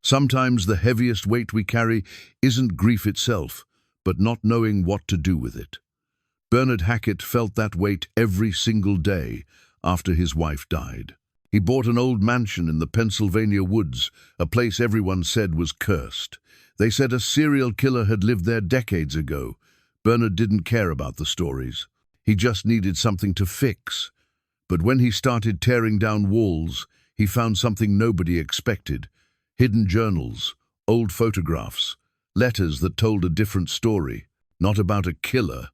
Sometimes the heaviest weight we carry isn't grief itself, but not knowing what to do with it. Bernard Hackett felt that weight every single day after his wife died. He bought an old mansion in the Pennsylvania woods, a place everyone said was cursed. They said a serial killer had lived there decades ago. Bernard didn't care about the stories. He just needed something to fix. But when he started tearing down walls, he found something nobody expected. Hidden journals, old photographs, letters that told a different story. Not about a killer,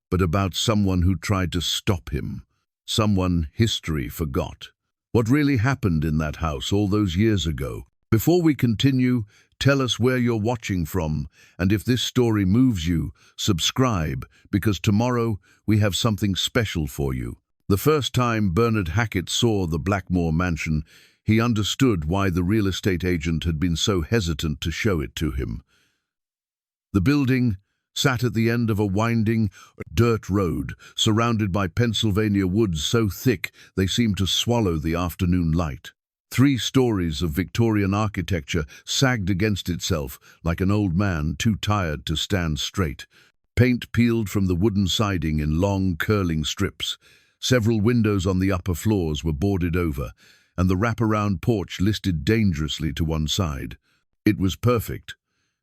but about someone who tried to stop him. Someone history forgot. What really happened in that house all those years ago? Before we continue, tell us where you're watching from, and if this story moves you, subscribe, because tomorrow we have something special for you. The first time Bernard Hackett saw the Blackmore mansion, he understood why the real estate agent had been so hesitant to show it to him. The building sat at the end of a winding dirt road, surrounded by Pennsylvania woods so thick they seemed to swallow the afternoon light. 3 stories of Victorian architecture sagged against itself like an old man too tired to stand straight. Paint peeled from the wooden siding in long, curling strips. Several windows on the upper floors were boarded over, and the wraparound porch listed dangerously to one side. It was perfect.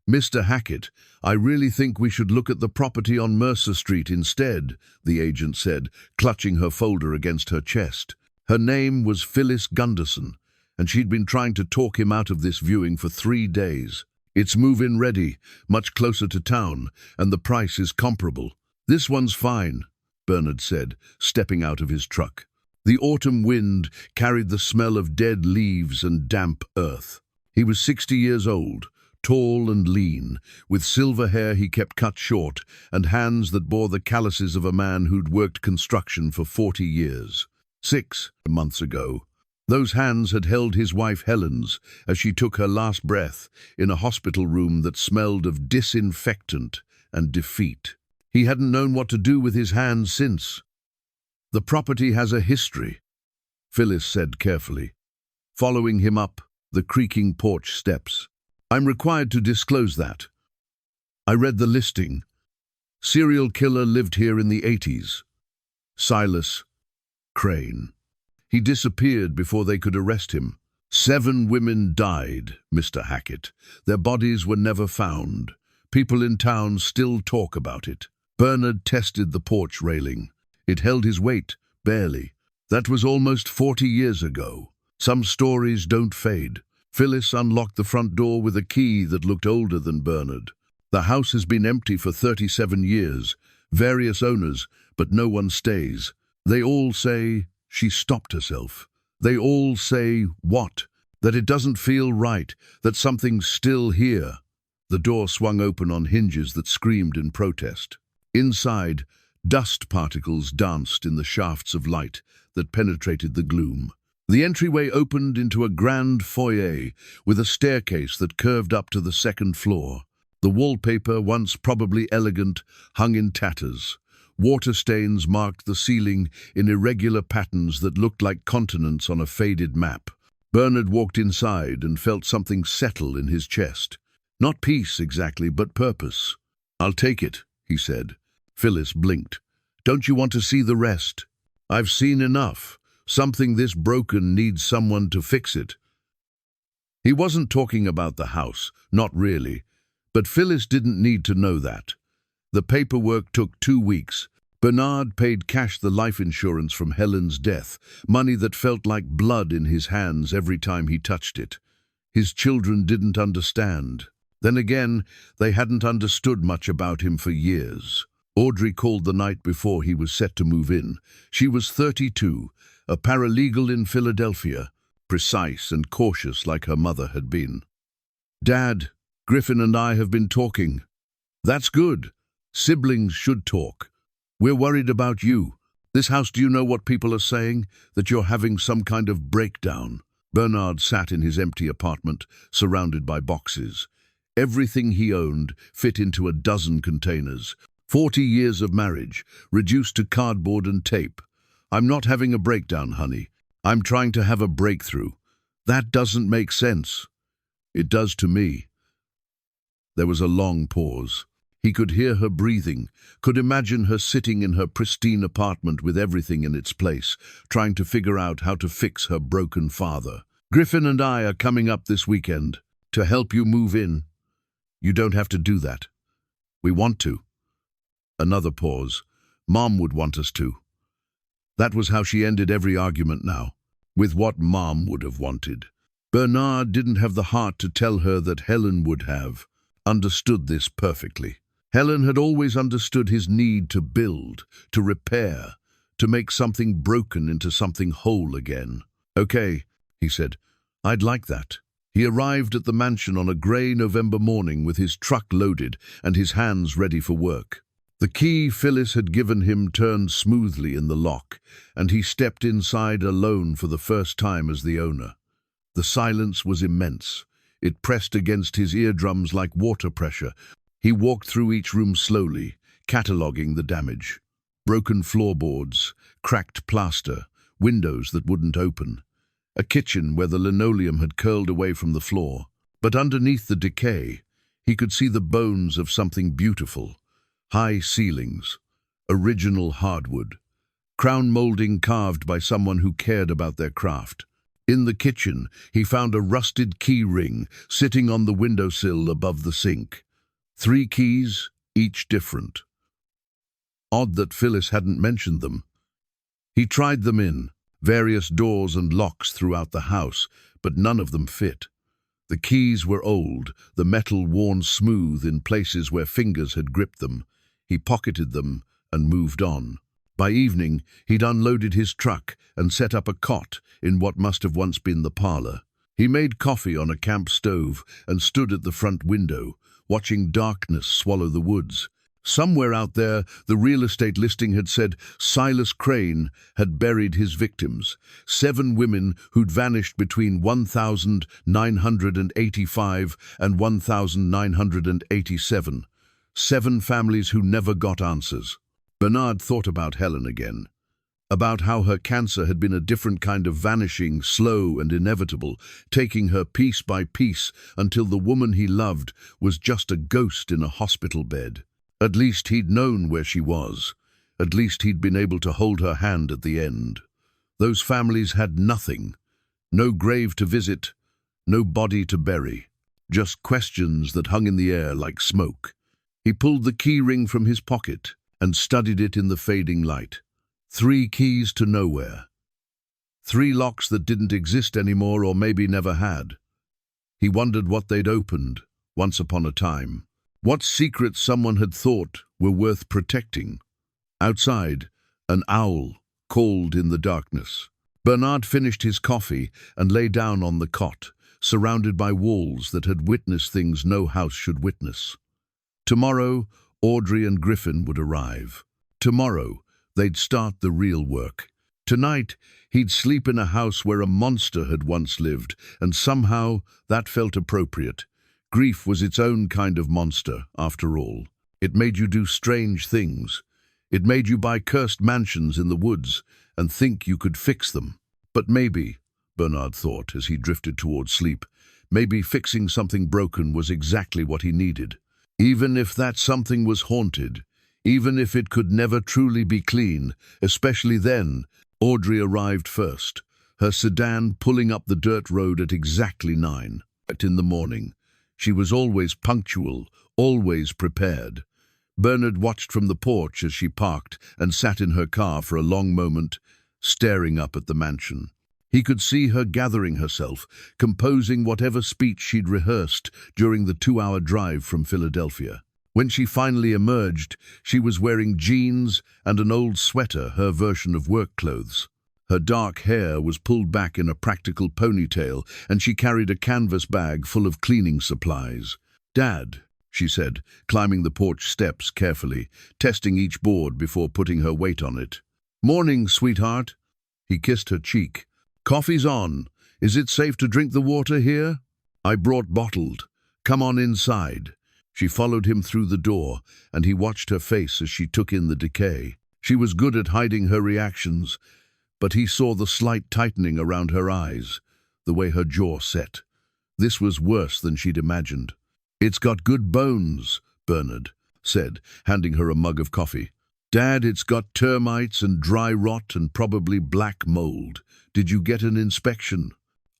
"Mr. Hackett, I really think we should look at the property on Mercer Street instead," the agent said, clutching her folder against her chest. Her name was Phyllis Gunderson, and she'd been trying to talk him out of this viewing for 3 days. "It's move-in ready, much closer to town, and the price is comparable." "This one's fine," Bernard said, stepping out of his truck. The autumn wind carried the smell of dead leaves and damp earth. He was 60 years old, tall and lean, with silver hair he kept cut short, and hands that bore the calluses of a man who'd worked construction for 40 years. 6 months ago, those hands had held his wife Helen's as she took her last breath in a hospital room that smelled of disinfectant and defeat. He hadn't known what to do with his hands since. "The property has a history," Phyllis said carefully, following him up the creaking porch steps. "I'm required to disclose that. I read the listing. Serial killer lived here in the 80s. Silas Crane. He disappeared before they could arrest him. 7 women died, Mr. Hackett. Their bodies were never found. People in town still talk about it." Bernard tested the porch railing. It held his weight, barely. That was almost 40 years ago. Some stories don't fade. Phyllis unlocked the front door with a key that looked older than Bernard. "The house has been empty for 37 years. Various owners, but no one stays. They all say..." She stopped herself. "They all say what? That it doesn't feel right, that something's still here." The door swung open on hinges that screamed in protest. Inside, dust particles danced in the shafts of light that penetrated the gloom. The entryway opened into a grand foyer with a staircase that curved up to the 2nd floor. The wallpaper, once probably elegant, hung in tatters. Water stains marked the ceiling in irregular patterns that looked like continents on a faded map. Bernard walked inside and felt something settle in his chest. Not peace exactly, but purpose. "I'll take it," he said. Phyllis blinked. "Don't you want to see the rest?" "I've seen enough. Something this broken needs someone to fix it." He wasn't talking about the house, not really, but Phyllis didn't need to know that. The paperwork took 2 weeks. Bernard paid cash the life insurance from Helen's death, money that felt like blood in his hands every time he touched it. His children didn't understand. Then again, they hadn't understood much about him for years. Audrey called the night before he was set to move in. She was 32, a paralegal in Philadelphia, precise and cautious like her mother had been. "Dad, Griffin and I have been talking." "That's good. Siblings should talk. We're worried about you. This house, do you know what people are saying? That you're having some kind of breakdown." Bernard sat in his empty apartment, surrounded by boxes. Everything he owned fit into a dozen containers. 40 years of marriage, reduced to cardboard and tape. "I'm not having a breakdown, honey. I'm trying to have a breakthrough." "That doesn't make sense." It does to me. There was a long pause. He could hear her breathing, could imagine her sitting in her pristine apartment with everything in its place, trying to figure out how to fix her broken father. Griffin and I are coming up this weekend to help you move in. You don't have to do that. We want to. Another pause. Mom would want us to. That was how she ended every argument now, with what Mom would have wanted. Bernard didn't have the heart to tell her that Helen would have understood this perfectly. Helen had always understood his need to build, to repair, to make something broken into something whole again. "Okay," he said, "I'd like that." He arrived at the mansion on a grey November morning with his truck loaded and his hands ready for work. The key Phyllis had given him turned smoothly in the lock, and he stepped inside alone for the first time as the owner. The silence was immense. It pressed against his eardrums like water pressure. He walked through each room slowly, cataloguing the damage. Broken floorboards, cracked plaster, windows that wouldn't open. A kitchen where the linoleum had curled away from the floor. But underneath the decay, he could see the bones of something beautiful. High ceilings, original hardwood, crown molding carved by someone who cared about their craft. In the kitchen, he found a rusted key ring sitting on the windowsill above the sink. 3 keys, each different. Odd that Phyllis hadn't mentioned them. He tried them in, various doors and locks throughout the house, but none of them fit. The keys were old, the metal worn smooth in places where fingers had gripped them. He pocketed them and moved on. By evening, he'd unloaded his truck and set up a cot in what must have once been the parlor. He made coffee on a camp stove and stood at the front window, watching darkness swallow the woods. Somewhere out there, the real estate listing had said Silas Crane had buried his victims, 7 women who'd vanished between 1985 and 1987. 7 families who never got answers. Bernard thought about Helen again, about how her cancer had been a different kind of vanishing, slow and inevitable, taking her piece by piece until the woman he loved was just a ghost in a hospital bed. At least he'd known where she was. At least he'd been able to hold her hand at the end. Those families had nothing. No grave to visit, no body to bury. Just questions that hung in the air like smoke. He pulled the key ring from his pocket and studied it in the fading light. 3 keys to nowhere. 3 locks that didn't exist anymore or maybe never had. He wondered what they'd opened, once upon a time. What secrets someone had thought were worth protecting. Outside, an owl called in the darkness. Bernard finished his coffee and lay down on the cot, surrounded by walls that had witnessed things no house should witness. Tomorrow, Audrey and Griffin would arrive. Tomorrow, they'd start the real work. Tonight, he'd sleep in a house where a monster had once lived, and somehow that felt appropriate. Grief was its own kind of monster, after all. It made you do strange things. It made you buy cursed mansions in the woods and think you could fix them. But maybe, Bernard thought as he drifted towards sleep, maybe fixing something broken was exactly what he needed. Even if that something was haunted, even if it could never truly be clean, especially then, Audrey arrived first, her sedan pulling up the dirt road at exactly 9 in the morning. She was always punctual, always prepared. Bernard watched from the porch as she parked and sat in her car for a long moment, staring up at the mansion. He could see her gathering herself, composing whatever speech she'd rehearsed during the 2-hour drive from Philadelphia. When she finally emerged, she was wearing jeans and an old sweater, her version of work clothes. Her dark hair was pulled back in a practical ponytail, and she carried a canvas bag full of cleaning supplies. "Dad," she said, climbing the porch steps carefully, testing each board before putting her weight on it. "Morning, sweetheart." He kissed her cheek. "Coffee's on. Is it safe to drink the water here?" "I brought bottled. Come on inside." She followed him through the door, and he watched her face as she took in the decay. She was good at hiding her reactions, but he saw the slight tightening around her eyes, the way her jaw set. This was worse than she'd imagined. "It's got good bones," Bernard said, handing her a mug of coffee. "Dad, it's got termites and dry rot and probably black mold. Did you get an inspection?"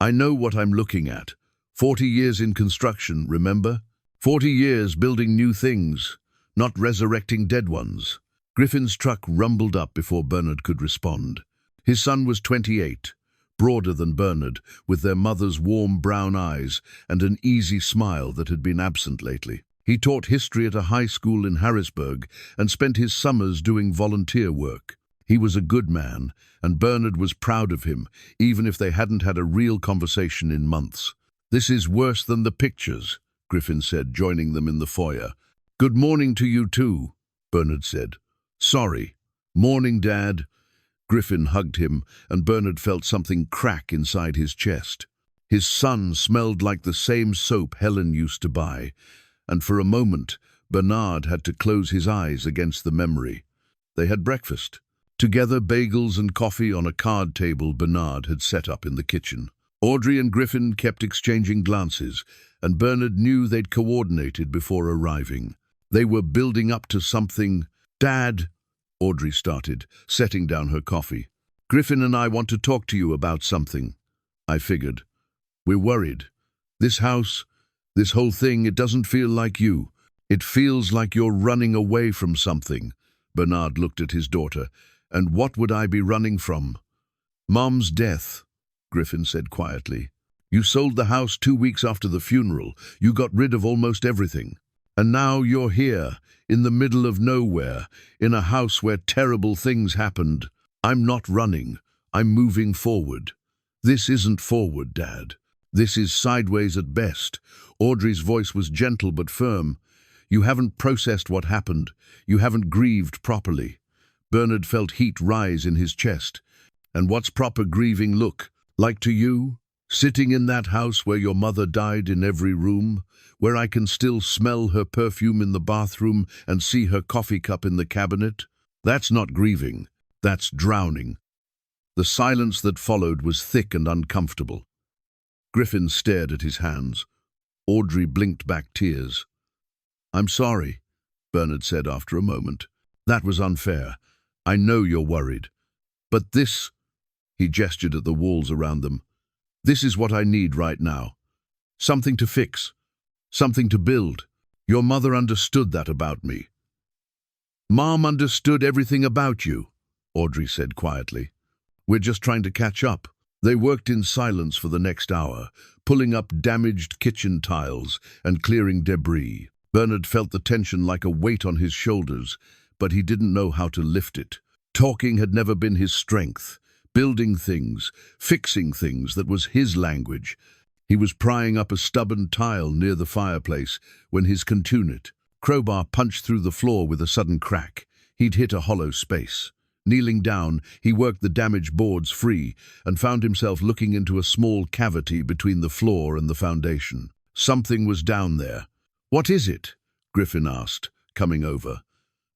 "I know what I'm looking at. 40 years in construction, remember? 40 years building new things, not resurrecting dead ones." Griffin's truck rumbled up before Bernard could respond. His son was 28, broader than Bernard, with their mother's warm brown eyes and an easy smile that had been absent lately. He taught history at a high school in Harrisburg and spent his summers doing volunteer work. He was a good man, and Bernard was proud of him, even if they hadn't had a real conversation in months. "This is worse than the pictures," Griffin said, joining them in the foyer. "Good morning to you too," Bernard said. "Sorry." "Morning, Dad." Griffin hugged him, and Bernard felt something crack inside his chest. His son smelled like the same soap Helen used to buy, and for a moment Bernard had to close his eyes against the memory. They had breakfast. Together, bagels and coffee on a card table Bernard had set up in the kitchen. Audrey and Griffin kept exchanging glances, and Bernard knew they'd coordinated before arriving. They were building up to something. "Dad," Audrey started, setting down her coffee. "Griffin and I want to talk to you about something." "I figured. We're worried. This house, this whole thing, it doesn't feel like you. It feels like you're running away from something." Bernard looked at his daughter. "And what would I be running from?" "Mom's death," Griffin said quietly. "You sold the house 2 weeks after the funeral. You got rid of almost everything. And now you're here, in the middle of nowhere, in a house where terrible things happened. I'm not running. I'm moving forward." "This isn't forward, Dad. This is sideways at best." Audrey's voice was gentle but firm. "You haven't processed what happened. You haven't grieved properly." Bernard felt heat rise in his chest. "And what's proper grieving look like to you? Sitting in that house where your mother died, in every room, where I can still smell her perfume in the bathroom and see her coffee cup in the cabinet? That's not grieving. That's drowning." The silence that followed was thick and uncomfortable. Griffin stared at his hands. Audrey blinked back tears. "I'm sorry," Bernard said after a moment. "That was unfair. I know you're worried. But this," he gestured at the walls around them, "this is what I need right now. Something to fix. Something to build. Your mother understood that about me." "Mom understood everything about you," Audrey said quietly. "We're just trying to catch up." They worked in silence for the next hour, pulling up damaged kitchen tiles and clearing debris. Bernard felt the tension like a weight on his shoulders, but he didn't know how to lift it. Talking had never been his strength. Building things, fixing things, that was his language. He was prying up a stubborn tile near the fireplace when his contunit crowbar punched through the floor with a sudden crack. He'd hit a hollow space. Kneeling down, he worked the damaged boards free and found himself looking into a small cavity between the floor and the foundation. Something was down there. "What is it?" Griffin asked, coming over.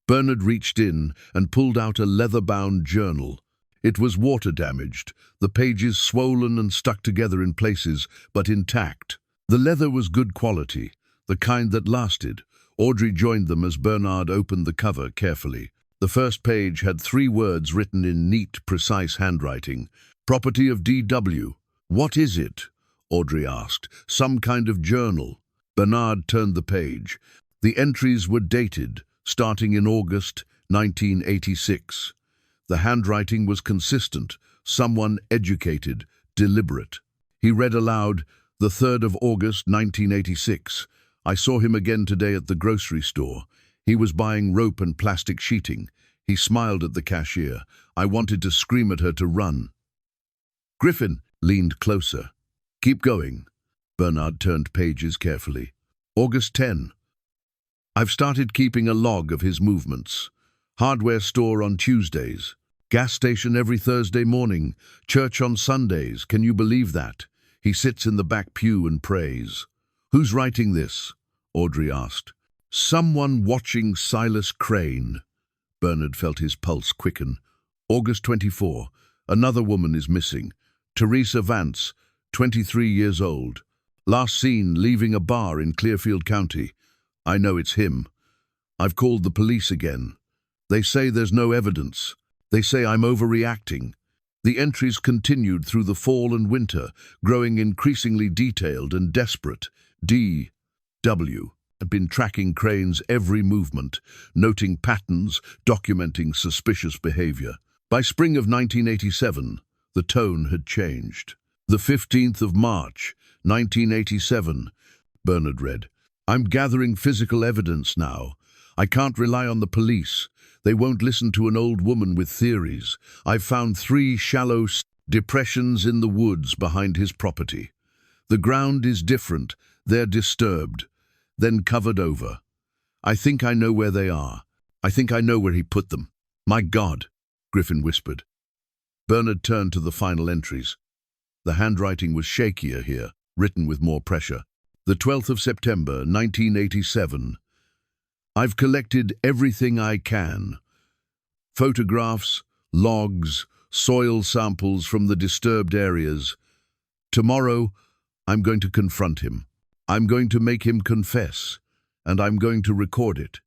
Bernard reached in and pulled out a leather-bound journal. It was water-damaged, the pages swollen and stuck together in places, but intact. The leather was good quality, the kind that lasted. Audrey joined them as Bernard opened the cover carefully. The first page had 3 words written in neat, precise handwriting. "Property of D.W." "What is it?" Audrey asked. "Some kind of journal." Bernard turned the page. The entries were dated, starting in August 1986. The handwriting was consistent, someone educated, deliberate. He read aloud, "The 3rd of August 1986. I saw him again today at the grocery store. He was buying rope and plastic sheeting. He smiled at the cashier. I wanted to scream at her to run." Griffin leaned closer. "Keep going." Bernard turned pages carefully. August 10. I've started keeping a log of his movements. Hardware store on Tuesdays. Gas station every Thursday morning. Church on Sundays. Can you believe that? He sits in the back pew and prays. "Who's writing this?" Audrey asked. "Someone watching Silas Crane." Bernard felt his pulse quicken. August 24. Another woman is missing. Teresa Vance, 23 years old. Last seen leaving a bar in Clearfield County. I know it's him. I've called the police again. They say there's no evidence. They say I'm overreacting. The entries continued through the fall and winter, growing increasingly detailed and desperate. D.W. had been tracking Crane's every movement, noting patterns, documenting suspicious behavior. By spring of 1987, the tone had changed. The 15th of March, 1987, Bernard read, I'm gathering physical evidence now. I can't rely on the police. They won't listen to an old woman with theories. I've found 3 shallow depressions in the woods behind his property. The ground is different. They're disturbed, then covered over. I think I know where they are. I think I know where he put them. My God, Griffin whispered. Bernard turned to the final entries. The handwriting was shakier here, written with more pressure. The 12th of September, 1987. I've collected everything I can. Photographs, logs, soil samples from the disturbed areas. Tomorrow, I'm going to confront him. I'm going to make him confess, and I'm going to record it.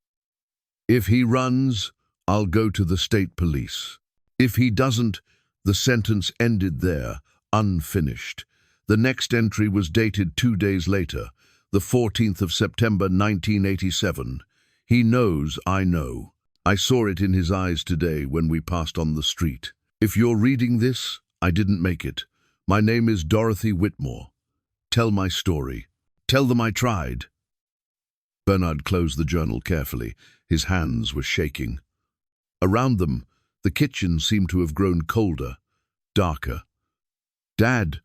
If he runs, I'll go to the state police. If he doesn't, the sentence ended there, unfinished. The next entry was dated 2 days later, the 14th of September, 1987. He knows I know. I saw it in his eyes today when we passed on the street. If you're reading this, I didn't make it. My name is Dorothy Whitmore. Tell my story. Tell them I tried. Bernard closed the journal carefully. His hands were shaking. Around them, the kitchen seemed to have grown colder, darker. Dad,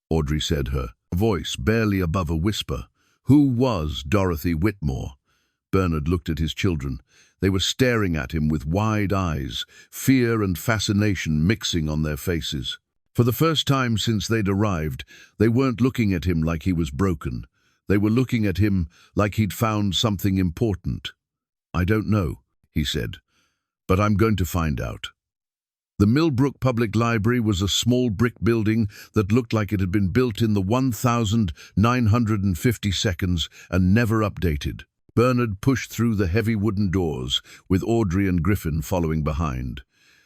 Audrey said, her voice barely above a whisper. Who was Dorothy Whitmore? Bernard looked at his children. They were staring at him with wide eyes, fear and fascination mixing on their faces. For the first time since they'd arrived, they weren't looking at him like he was broken. They were looking at him like he'd found something important. I don't know, he said, but I'm going to find out. The Millbrook Public Library was a small brick building that looked like it had been built in the 1950 seconds and never updated. Bernard pushed through the heavy wooden doors, with Audrey and Griffin following behind.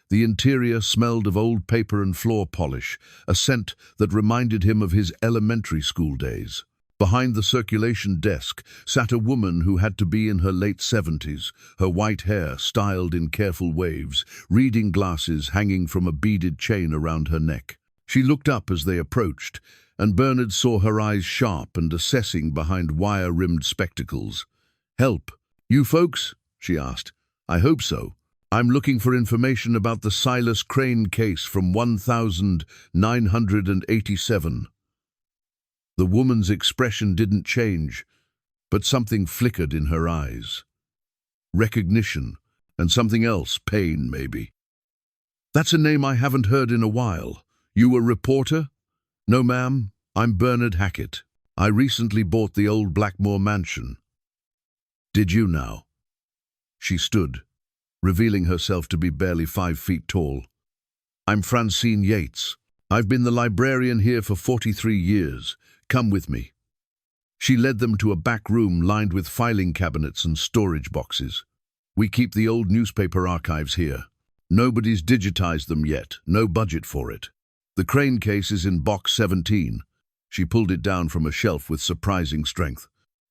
The interior smelled of old paper and floor polish, a scent that reminded him of his elementary school days. Behind the circulation desk sat a woman who had to be in her late 70s, her white hair styled in careful waves, reading glasses hanging from a beaded chain around her neck. She looked up as they approached, and Bernard saw her eyes sharp and assessing behind wire-rimmed spectacles. "Help, you folks?" she asked. "I hope so. I'm looking for information about the Silas Crane case from 1987. The woman's expression didn't change, but something flickered in her eyes. Recognition, and something else, pain maybe. "That's a name I haven't heard in a while. You a reporter?" "No, ma'am. I'm Bernard Hackett. I recently bought the old Blackmore mansion." "Did you now?" She stood, revealing herself to be barely 5 feet tall. "I'm Francine Yates. I've been the librarian here for 43 years. Come with me." She led them to a back room lined with filing cabinets and storage boxes. "We keep the old newspaper archives here. Nobody's digitized them yet, no budget for it. The Crane case is in box 17. She pulled it down from a shelf with surprising strength.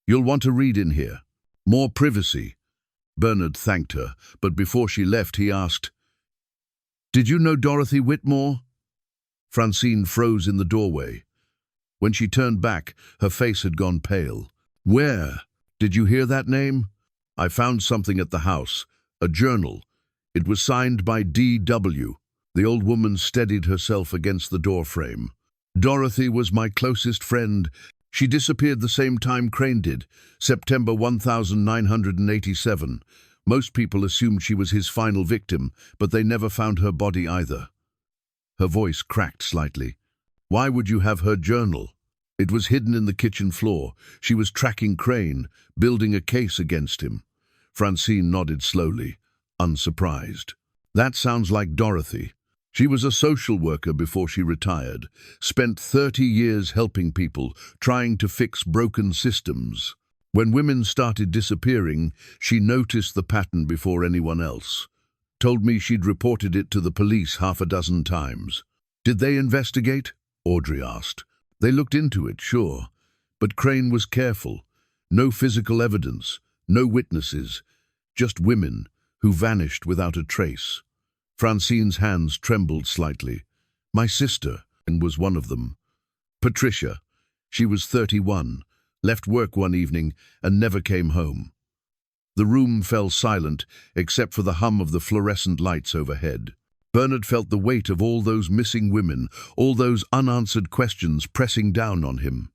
"You'll want to read in here. More privacy." Bernard thanked her, but before she left he asked, "Did you know Dorothy Whitmore?" Francine froze in the doorway. When she turned back, her face had gone pale. "Where? Did you hear that name?" "I found something at the house, a journal. It was signed by D.W. The old woman steadied herself against the doorframe. "Dorothy was my closest friend. She disappeared the same time Crane did, September 1987. Most people assumed she was his final victim, but they never found her body either." Her voice cracked slightly. "Why would you have her journal?" "It was hidden in the kitchen floor. She was tracking Crane, building a case against him." Francine nodded slowly, unsurprised. "That sounds like Dorothy. She was a social worker before she retired, spent 30 years helping people, trying to fix broken systems. When women started disappearing, she noticed the pattern before anyone else. Told me she'd reported it to the police half a dozen times. Did they investigate? Audrey asked. They looked into it, sure. But Crane was careful. No physical evidence, no witnesses, just women who vanished without a trace. Francine's hands trembled slightly. My sister was one of them. Patricia. She was 31, left work one evening and never came home. The room fell silent except for the hum of the fluorescent lights overhead. Bernard felt the weight of all those missing women, all those unanswered questions pressing down on him.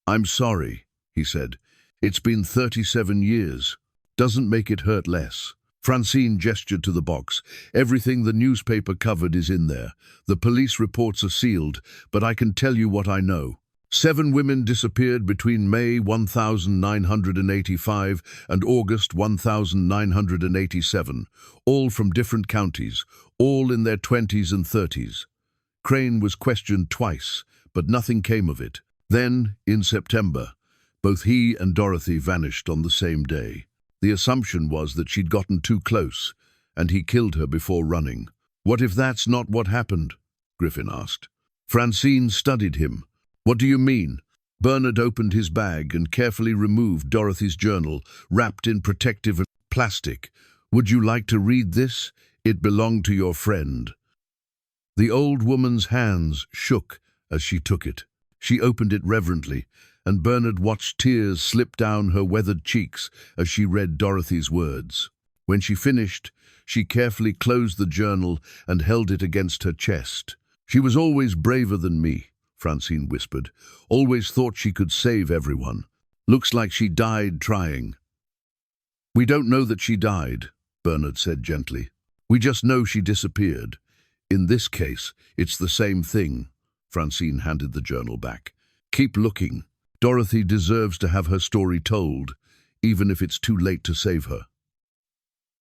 I'm sorry, he said. It's been 37 years. Doesn't make it hurt less. Francine gestured to the box. Everything the newspaper covered is in there. The police reports are sealed, but I can tell you what I know. 7 women disappeared between May 1985 and August 1987, all from different counties, all in their 20s and 30s. Crane was questioned twice, but nothing came of it. Then, in September, both he and Dorothy vanished on the same day. The assumption was that she'd gotten too close, and he killed her before running. What if that's not what happened? Griffin asked. Francine studied him. What do you mean? Bernard opened his bag and carefully removed Dorothy's journal, wrapped in protective plastic. Would you like to read this? It belonged to your friend. The old woman's hands shook as she took it. She opened it reverently, and Bernard watched tears slip down her weathered cheeks as she read Dorothy's words. When she finished, she carefully closed the journal and held it against her chest. She was always braver than me, Francine whispered. Always thought she could save everyone. Looks like she died trying. We don't know that she died, Bernard said gently. We just know she disappeared. In this case, it's the same thing. Francine handed the journal back. Keep looking. Dorothy deserves to have her story told, even if it's too late to save her.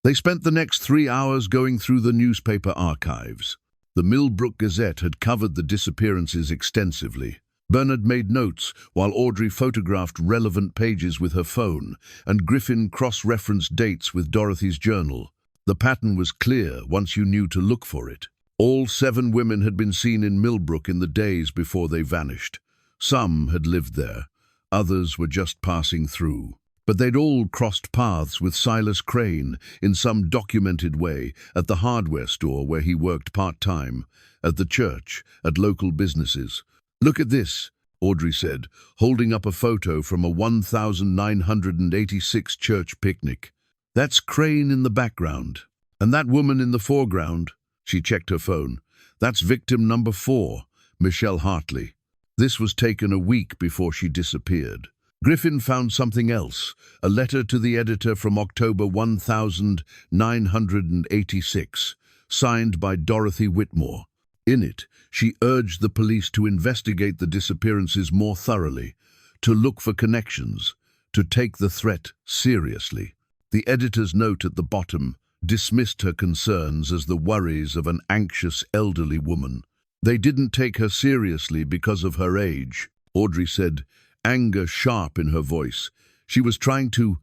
They spent the next 3 hours going through the newspaper archives. The Millbrook Gazette had covered the disappearances extensively. Bernard made notes while Audrey photographed relevant pages with her phone, and Griffin cross-referenced dates with Dorothy's journal. The pattern was clear once you knew to look for it. All 7 women had been seen in Millbrook in the days before they vanished. Some had lived there, others were just passing through. But they'd all crossed paths with Silas Crane in some documented way, at the hardware store where he worked part-time, at the church, at local businesses. Look at this, Audrey said, holding up a photo from a 1986 church picnic. That's Crane in the background. And that woman in the foreground, she checked her phone. That's victim number 4, Michelle Hartley. This was taken a week before she disappeared. Griffin found something else, a letter to the editor from October 1986, signed by Dorothy Whitmore. In it, she urged the police to investigate the disappearances more thoroughly, to look for connections, to take the threat seriously. The editor's note at the bottom dismissed her concerns as the worries of an anxious elderly woman. They didn't take her seriously because of her age, Audrey said, anger sharp in her voice. She was trying to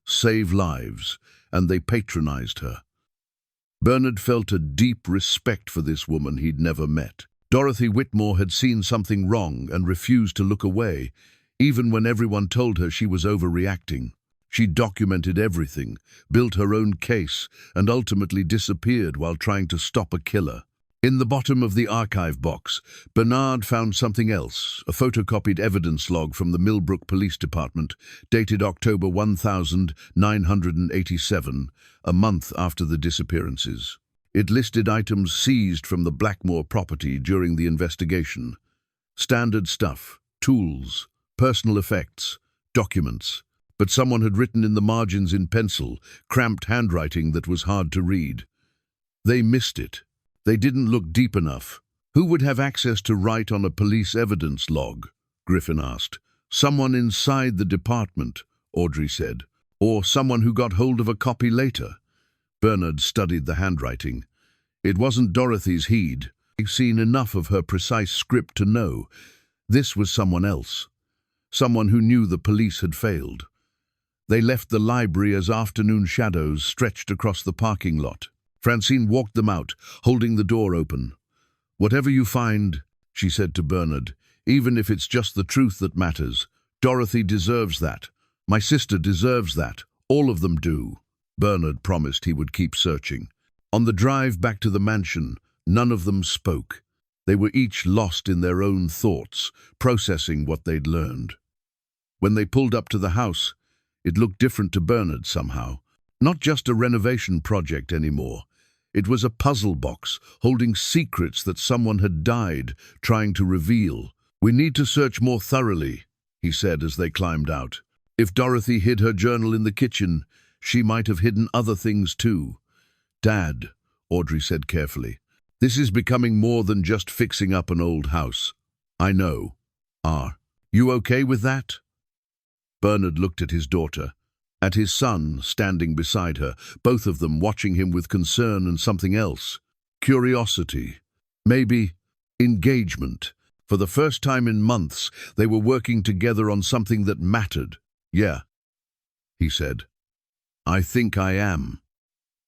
save lives, and they patronized her. Bernard felt a deep respect for this woman he'd never met. Dorothy Whitmore had seen something wrong and refused to look away, even when everyone told her she was overreacting. She documented everything, built her own case, and ultimately disappeared while trying to stop a killer. In the bottom of the archive box, Bernard found something else, a photocopied evidence log from the Millbrook Police Department, dated October 1987, a month after the disappearances. It listed items seized from the Blackmore property during the investigation. Standard stuff, tools, personal effects, documents. But someone had written in the margins in pencil, cramped handwriting that was hard to read. They missed it. They didn't look deep enough. Who would have access to write on a police evidence log? Griffin asked. Someone inside the department, Audrey said. Or someone who got hold of a copy later. Bernard studied the handwriting. It wasn't Dorothy's he'd seen enough of her precise script to know this was someone else, someone who knew the police had failed. They left the library as afternoon shadows stretched across the parking lot. Francine walked them out, holding the door open. "Whatever you find," she said to Bernard, "even if it's just the truth that matters, Dorothy deserves that. My sister deserves that. All of them do." Bernard promised he would keep searching. On the drive back to the mansion, none of them spoke. They were each lost in their own thoughts, processing what they'd learned. When they pulled up to the house, it looked different to Bernard somehow. Not just a renovation project anymore. It was a puzzle box holding secrets that someone had died trying to reveal. "We need to search more thoroughly," he said as they climbed out. "If Dorothy hid her journal in the kitchen, she might have hidden other things too." "Dad," Audrey said carefully, "this is becoming more than just fixing up an old house." "I know. Are you okay with that?" Bernard looked at his daughter, at his son standing beside her, both of them watching him with concern and something else. Curiosity. Maybe engagement. For the first time in months, they were working together on something that mattered. "Yeah," he said. "I think I am."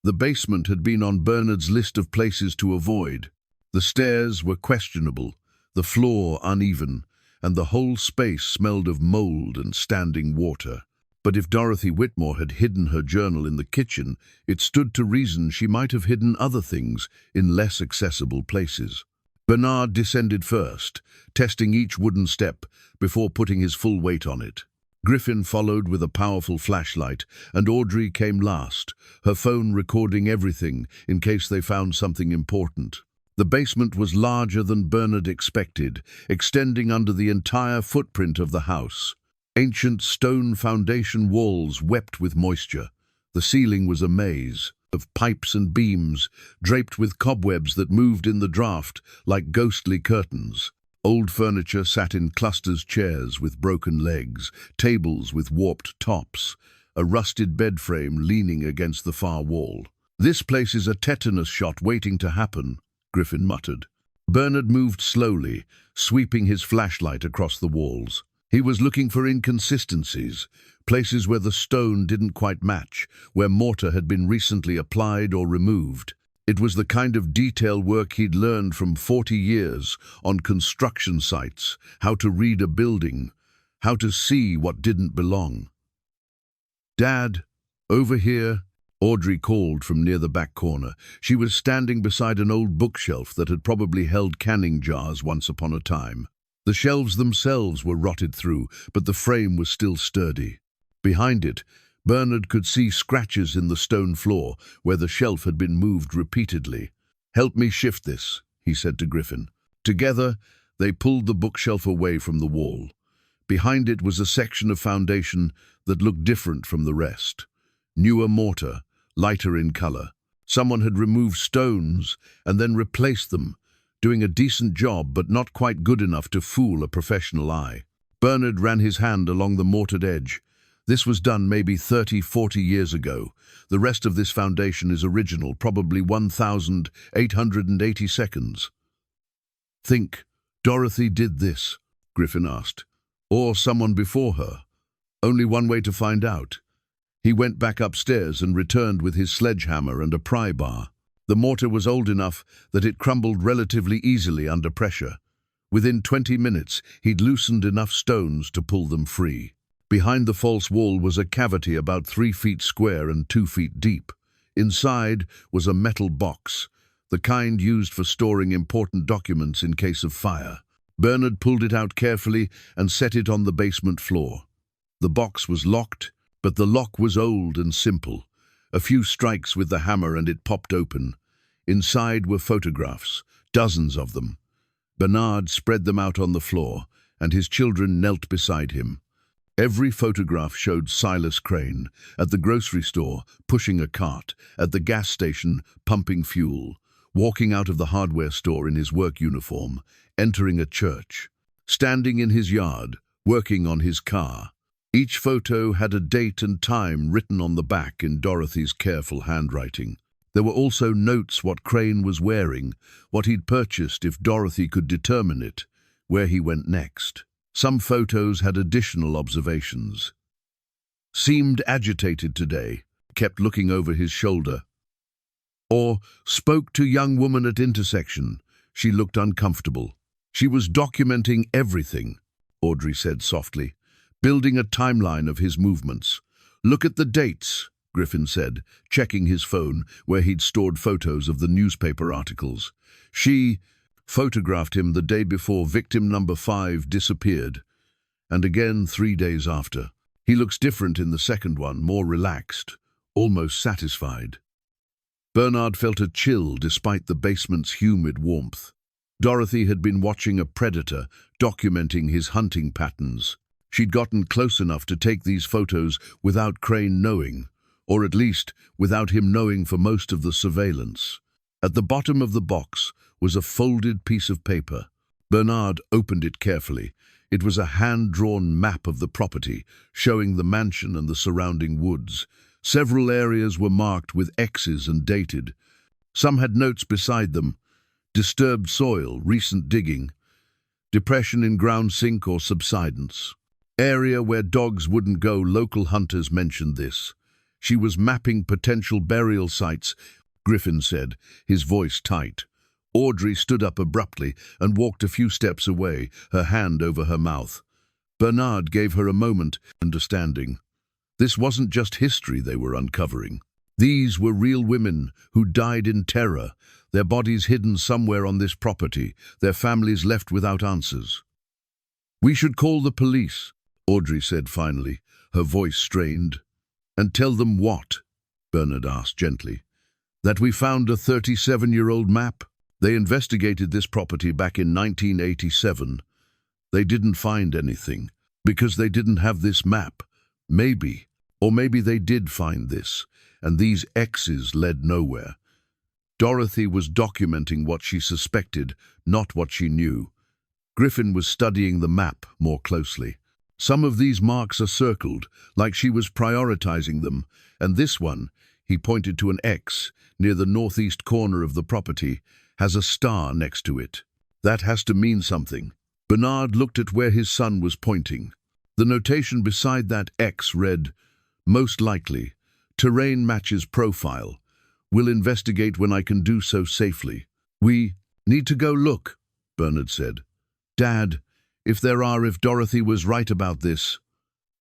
The basement had been on Bernard's list of places to avoid. The stairs were questionable, the floor uneven, and the whole space smelled of mold and standing water. But if Dorothy Whitmore had hidden her journal in the kitchen, it stood to reason she might have hidden other things in less accessible places. Bernard descended first, testing each wooden step before putting his full weight on it. Griffin followed with a powerful flashlight, and Audrey came last, her phone recording everything in case they found something important. The basement was larger than Bernard expected, extending under the entire footprint of the house. Ancient stone foundation walls wept with moisture. The ceiling was a maze of pipes and beams, draped with cobwebs that moved in the draft like ghostly curtains. Old furniture sat in clusters, chairs with broken legs, tables with warped tops, a rusted bed frame leaning against the far wall. "This place is a tetanus shot waiting to happen," Griffin muttered. Bernard moved slowly, sweeping his flashlight across the walls. He was looking for inconsistencies, places where the stone didn't quite match, where mortar had been recently applied or removed. It was the kind of detail work he'd learned from 40 years on construction sites, how to read a building, how to see what didn't belong. "Dad, over here," Audrey called from near the back corner. She was standing beside an old bookshelf that had probably held canning jars once upon a time. The shelves themselves were rotted through, but the frame was still sturdy. Behind it, Bernard could see scratches in the stone floor where the shelf had been moved repeatedly. "Help me shift this," he said to Griffin. Together, they pulled the bookshelf away from the wall. Behind it was a section of foundation that looked different from the rest. Newer mortar, lighter in color. Someone had removed stones and then replaced them, doing a decent job but not quite good enough to fool a professional eye. Bernard ran his hand along the mortared edge. This was done maybe 30, 40 years ago. The rest of this foundation is original, probably 1,880 seconds. "Think Dorothy did this?" Griffin asked. "Or someone before her? Only one way to find out." He went back upstairs and returned with his sledgehammer and a pry bar. The mortar was old enough that it crumbled relatively easily under pressure. Within 20 minutes, he'd loosened enough stones to pull them free. Behind the false wall was a cavity about 3 feet square and 2 feet deep. Inside was a metal box, the kind used for storing important documents in case of fire. Bernard pulled it out carefully and set it on the basement floor. The box was locked, but the lock was old and simple. A few strikes with the hammer and it popped open. Inside were photographs, dozens of them. Bernard spread them out on the floor, and his children knelt beside him. Every photograph showed Silas Crane, at the grocery store, pushing a cart, at the gas station, pumping fuel, walking out of the hardware store in his work uniform, entering a church, standing in his yard, working on his car. Each photo had a date and time written on the back in Dorothy's careful handwriting. There were also notes what Crane was wearing, what he'd purchased if Dorothy could determine it, where he went next. Some photos had additional observations. Seemed agitated today, kept looking over his shoulder. Or spoke to young woman at intersection. She looked uncomfortable. She was documenting everything, Audrey said softly, building a timeline of his movements. Look at the dates, Griffin said, checking his phone where he'd stored photos of the newspaper articles. She photographed him the day before victim number 5 disappeared, and again 3 days after. He looks different in the second one, more relaxed, almost satisfied. Bernard felt a chill despite the basement's humid warmth. Dorothy had been watching a predator, documenting his hunting patterns. She'd gotten close enough to take these photos without Crane knowing, or at least without him knowing for most of the surveillance. At the bottom of the box was a folded piece of paper. Bernard opened it carefully. It was a hand-drawn map of the property, showing the mansion and the surrounding woods. Several areas were marked with X's and dated. Some had notes beside them: disturbed soil, recent digging, depression in ground sink or subsidence. Area where dogs wouldn't go, local hunters mentioned this. She was mapping potential burial sites, Griffin said, his voice tight. Audrey stood up abruptly and walked a few steps away, her hand over her mouth. Bernard gave her a moment, understanding. This wasn't just history they were uncovering. These were real women who died in terror, their bodies hidden somewhere on this property, their families left without answers. "We should call the police," Audrey said finally, her voice strained. "And tell them what?" Bernard asked gently. "That we found a 37-year-old map? They investigated this property back in 1987. They didn't find anything, because they didn't have this map. Maybe, or maybe they did find this, and these X's led nowhere." Dorothy was documenting what she suspected, not what she knew. Griffin was studying the map more closely. Some of these marks are circled, like she was prioritizing them, and this one, he pointed to an X near the northeast corner of the property, has a star next to it. That has to mean something. Bernard looked at where his son was pointing. The notation beside that X read, "Most likely. Terrain matches profile. Will investigate when I can do so safely." "We need to go look," Bernard said. "Dad, if Dorothy was right about this."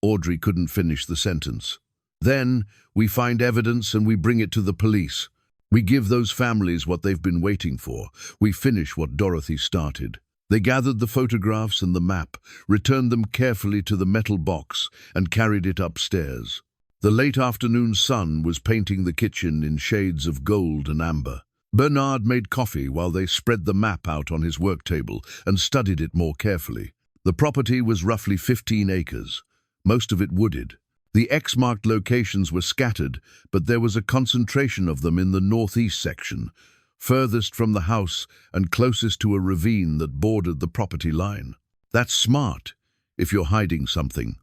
Audrey couldn't finish the sentence. "Then we find evidence and we bring it to the police. We give those families what they've been waiting for. We finish what Dorothy started." They gathered the photographs and the map, returned them carefully to the metal box, and carried it upstairs. The late afternoon sun was painting the kitchen in shades of gold and amber. Bernard made coffee while they spread the map out on his work table and studied it more carefully. The property was roughly 15 acres, most of it wooded. The X-marked locations were scattered, but there was a concentration of them in the northeast section, furthest from the house and closest to a ravine that bordered the property line. "That's smart, if you're hiding something,"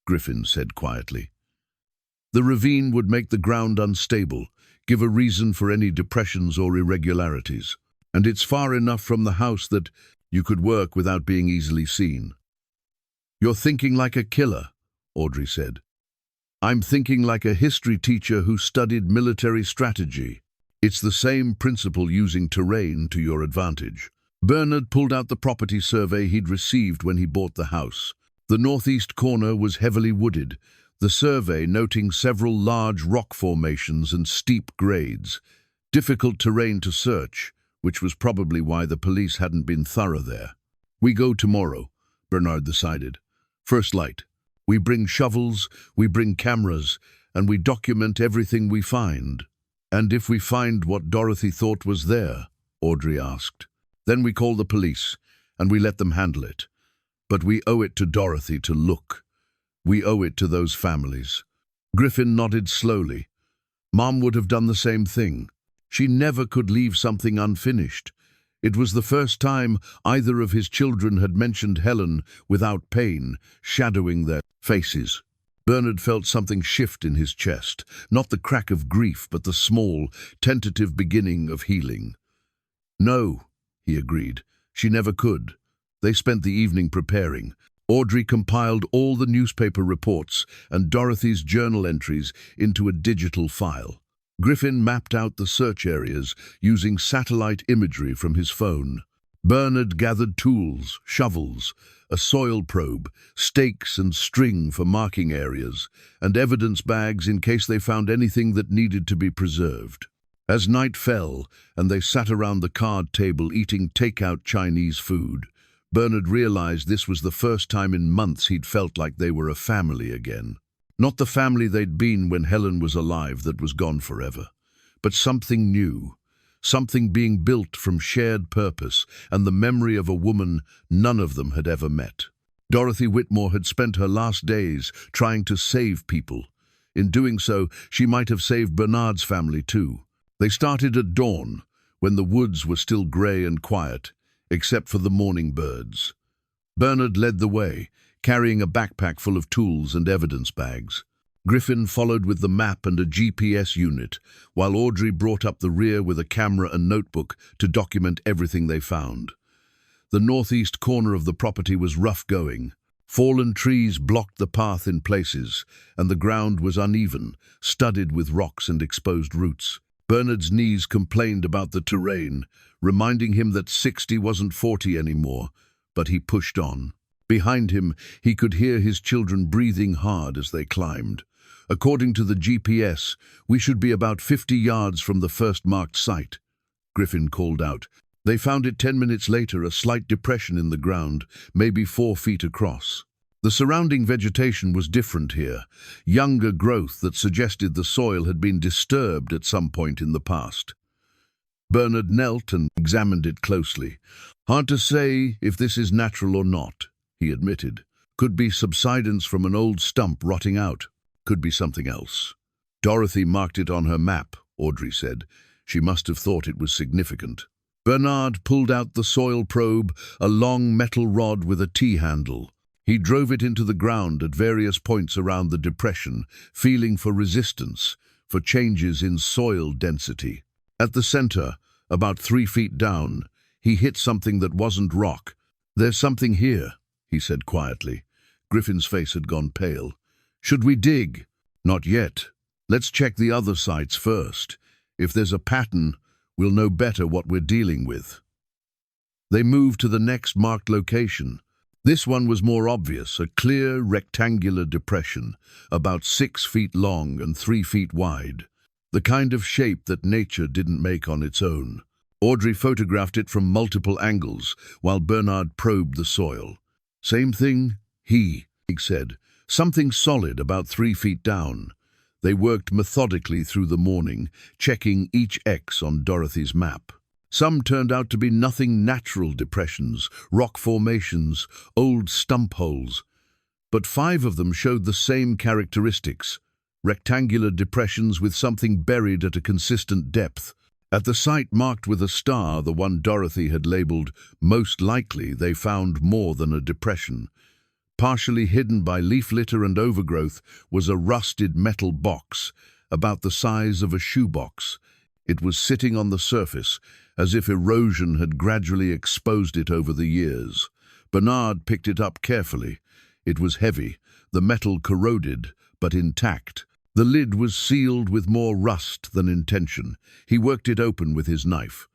Griffin said quietly. "The ravine would make the ground unstable, give a reason for any depressions or irregularities. And it's far enough from the house that you could work without being easily seen." "You're thinking like a killer," Audrey said. "I'm thinking like a history teacher who studied military strategy. It's the same principle, using terrain to your advantage." Bernard pulled out the property survey he'd received when he bought the house. The northeast corner was heavily wooded, the survey noting several large rock formations and steep grades. Difficult terrain to search, which was probably why the police hadn't been thorough there. "We go tomorrow," Bernard decided. "First light. We bring shovels, we bring cameras, and we document everything we find." "And if we find what Dorothy thought was there?" Audrey asked. "Then we call the police, and we let them handle it. But we owe it to Dorothy to look. We owe it to those families." Griffin nodded slowly. Mom would have done the same thing. She never could leave something unfinished. It was the first time either of his children had mentioned Helen without pain shadowing their faces. Bernard felt something shift in his chest, not the crack of grief, but the small, tentative beginning of healing. "No," he agreed. "She never could." They spent the evening preparing. Audrey compiled all the newspaper reports and Dorothy's journal entries into a digital file. Griffin mapped out the search areas using satellite imagery from his phone. Bernard gathered tools, shovels, a soil probe, stakes and string for marking areas, and evidence bags in case they found anything that needed to be preserved. As night fell and they sat around the card table eating takeout Chinese food, Bernard realized this was the first time in months he'd felt like they were a family again. Not the family they'd been when Helen was alive that was gone forever, but something new. Something being built from shared purpose and the memory of a woman none of them had ever met. Dorothy Whitmore had spent her last days trying to save people. In doing so, she might have saved Bernard's family too. They started at dawn, when the woods were still grey and quiet, except for the morning birds. Bernard led the way, carrying a backpack full of tools and evidence bags. Griffin followed with the map and a GPS unit, while Audrey brought up the rear with a camera and notebook to document everything they found. The northeast corner of the property was rough going. Fallen trees blocked the path in places, and the ground was uneven, studded with rocks and exposed roots. Bernard's knees complained about the terrain, reminding him that 60 wasn't 40 anymore, but he pushed on. Behind him, he could hear his children breathing hard as they climbed. "According to the GPS, we should be about 50 yards from the first marked site," Griffin called out. They found it 10 minutes later, a slight depression in the ground, maybe 4 feet across. The surrounding vegetation was different here, younger growth that suggested the soil had been disturbed at some point in the past. Bernard knelt and examined it closely. "Hard to say if this is natural or not," he admitted. "Could be subsidence from an old stump rotting out. Could be something else." "Dorothy marked it on her map," Audrey said. "She must have thought it was significant." Bernard pulled out the soil probe, a long metal rod with a T-handle. He drove it into the ground at various points around the depression, feeling for resistance, for changes in soil density. At the center, about 3 feet down, he hit something that wasn't rock. "There's something here," he said quietly. Griffin's face had gone pale. "Should we dig?" "Not yet. Let's check the other sites first. If there's a pattern, we'll know better what we're dealing with." They moved to the next marked location. This one was more obvious, a clear, rectangular depression, about 6 feet long and 3 feet wide. The kind of shape that nature didn't make on its own. Audrey photographed it from multiple angles, while Bernard probed the soil. "Same thing?" he said. "Something solid about 3 feet down." They worked methodically through the morning, checking each X on Dorothy's map. Some turned out to be nothing natural depressions, rock formations, old stump holes. But 5 of them showed the same characteristics, rectangular depressions with something buried at a consistent depth. At the site marked with a star, the one Dorothy had labeled most likely, they found more than a depression. Partially hidden by leaf litter and overgrowth was a rusted metal box, about the size of a shoebox. It was sitting on the surface, as if erosion had gradually exposed it over the years. Bernard picked it up carefully. It was heavy, the metal corroded, but intact. The lid was sealed with more rust than intention. He worked it open with his knife.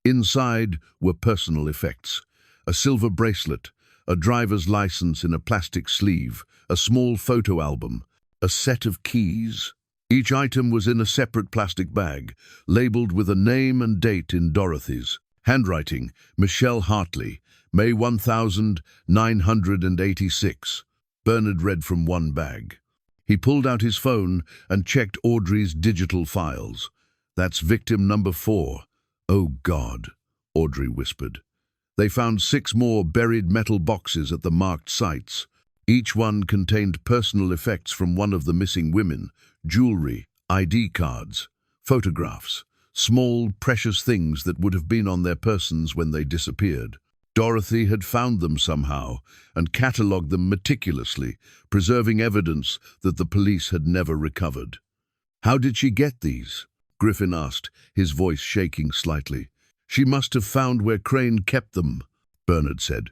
Inside were personal effects: a silver bracelet, a driver's license in a plastic sleeve, a small photo album, a set of keys. Each item was in a separate plastic bag, labeled with a name and date in Dorothy's. Handwriting: Michelle Hartley, May 1986. Bernard read from one bag. He pulled out his phone and checked Audrey's digital files. "That's victim number 4. "Oh, God," Audrey whispered. They found 6 more buried metal boxes at the marked sites. Each one contained personal effects from one of the missing women: jewelry, ID cards, photographs, small, precious things that would have been on their persons when they disappeared. Dorothy had found them somehow and catalogued them meticulously, preserving evidence that the police had never recovered. "How did she get these?" Griffin asked, his voice shaking slightly. "She must have found where Crane kept them," Bernard said.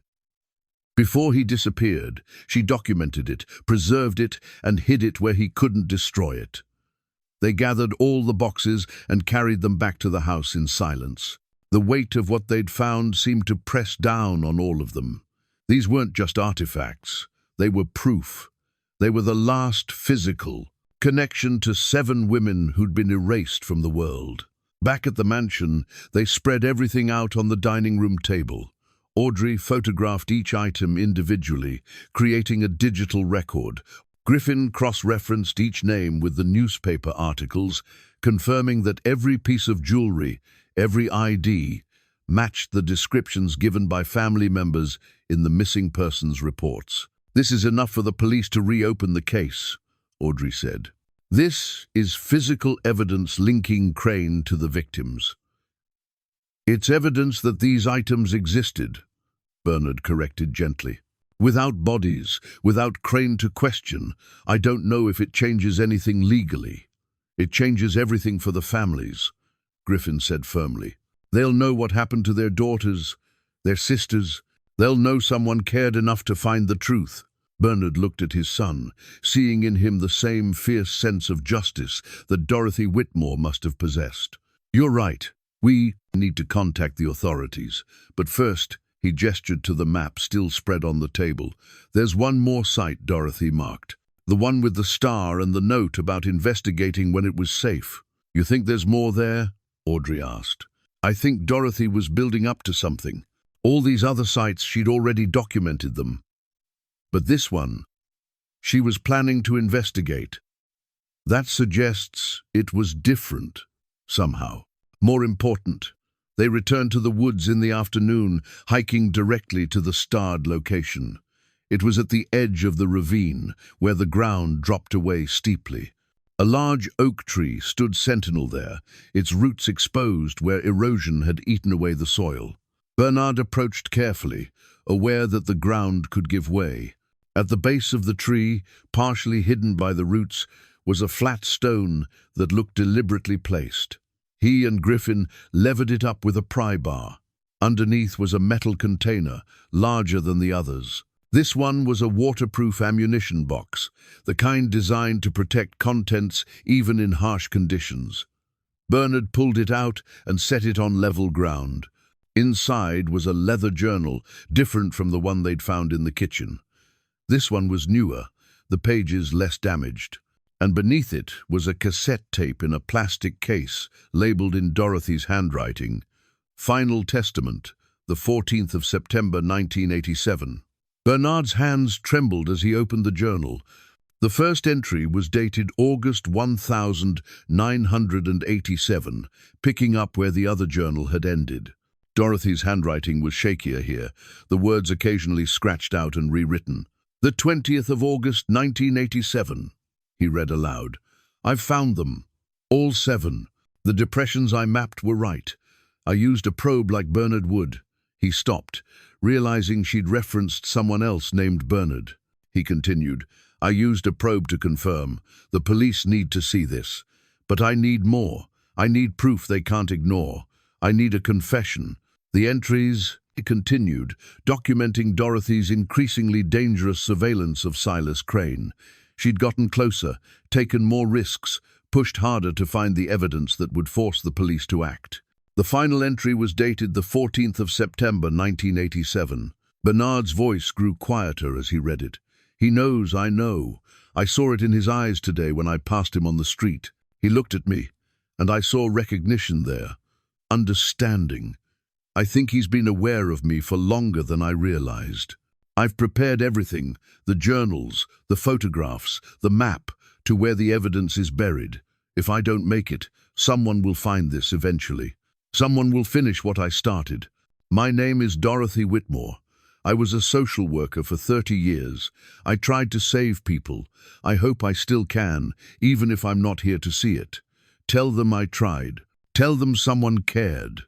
"Before he disappeared, she documented it, preserved it, and hid it where he couldn't destroy it. They gathered all the boxes and carried them back to the house in silence. The weight of what they'd found seemed to press down on all of them. These weren't just artifacts. They were proof. They were the last physical connection to 7 women who'd been erased from the world. Back at the mansion, they spread everything out on the dining room table. Audrey photographed each item individually, creating a digital record. Griffin cross-referenced each name with the newspaper articles, confirming that every piece of jewelry, every ID, matched the descriptions given by family members in the missing persons reports. "This is enough for the police to reopen the case," Audrey said. "This is physical evidence linking Crane to the victims." "It's evidence that these items existed," Bernard corrected gently. "Without bodies, without Crane to question, I don't know if it changes anything legally. It changes everything for the families," Griffin said firmly. "They'll know what happened to their daughters, their sisters. They'll know someone cared enough to find the truth." Bernard looked at his son, seeing in him the same fierce sense of justice that Dorothy Whitmore must have possessed. "You're right. We need to contact the authorities. But first," he gestured to the map still spread on the table. "There's one more site Dorothy marked. The one with the star and the note about investigating when it was safe." "You think there's more there?" Audrey asked. "I think Dorothy was building up to something. All these other sites, she'd already documented them. But this one, she was planning to investigate. That suggests it was different, somehow. More important, they returned to the woods in the afternoon, hiking directly to the starred location. It was at the edge of the ravine, where the ground dropped away steeply. A large oak tree stood sentinel there, its roots exposed where erosion had eaten away the soil. Bernard approached carefully, aware that the ground could give way. At the base of the tree, partially hidden by the roots, was a flat stone that looked deliberately placed. He and Griffin levered it up with a pry bar. Underneath was a metal container, larger than the others. This one was a waterproof ammunition box, the kind designed to protect contents even in harsh conditions. Bernard pulled it out and set it on level ground. Inside was a leather journal, different from the one they'd found in the kitchen. This one was newer, the pages less damaged, and beneath it was a cassette tape in a plastic case, labeled in Dorothy's handwriting. "Final Testament, the 14th of September 1987. Bernard's hands trembled as he opened the journal. The first entry was dated August 1987, picking up where the other journal had ended. Dorothy's handwriting was shakier here, the words occasionally scratched out and rewritten. "The 20th of August 1987, he read aloud. "I've found them. All 7. The depressions I mapped were right. I used a probe like Bernard would." He stopped, realizing she'd referenced someone else named Bernard. He continued, "I used a probe to confirm. The police need to see this. But I need more. I need proof they can't ignore. I need a confession. The entries," he continued, documenting Dorothy's increasingly dangerous surveillance of Silas Crane. She'd gotten closer, taken more risks, pushed harder to find the evidence that would force the police to act. The final entry was dated the 14th of September 1987. Bernard's voice grew quieter as he read it. "He knows, I know. I saw it in his eyes today when I passed him on the street. He looked at me, and I saw recognition there. Understanding. I think he's been aware of me for longer than I realized. I've prepared everything, the journals, the photographs, the map, to where the evidence is buried. If I don't make it, someone will find this eventually. Someone will finish what I started. My name is Dorothy Whitmore. I was a social worker for 30 years. I tried to save people. I hope I still can, even if I'm not here to see it. Tell them I tried. Tell them someone cared."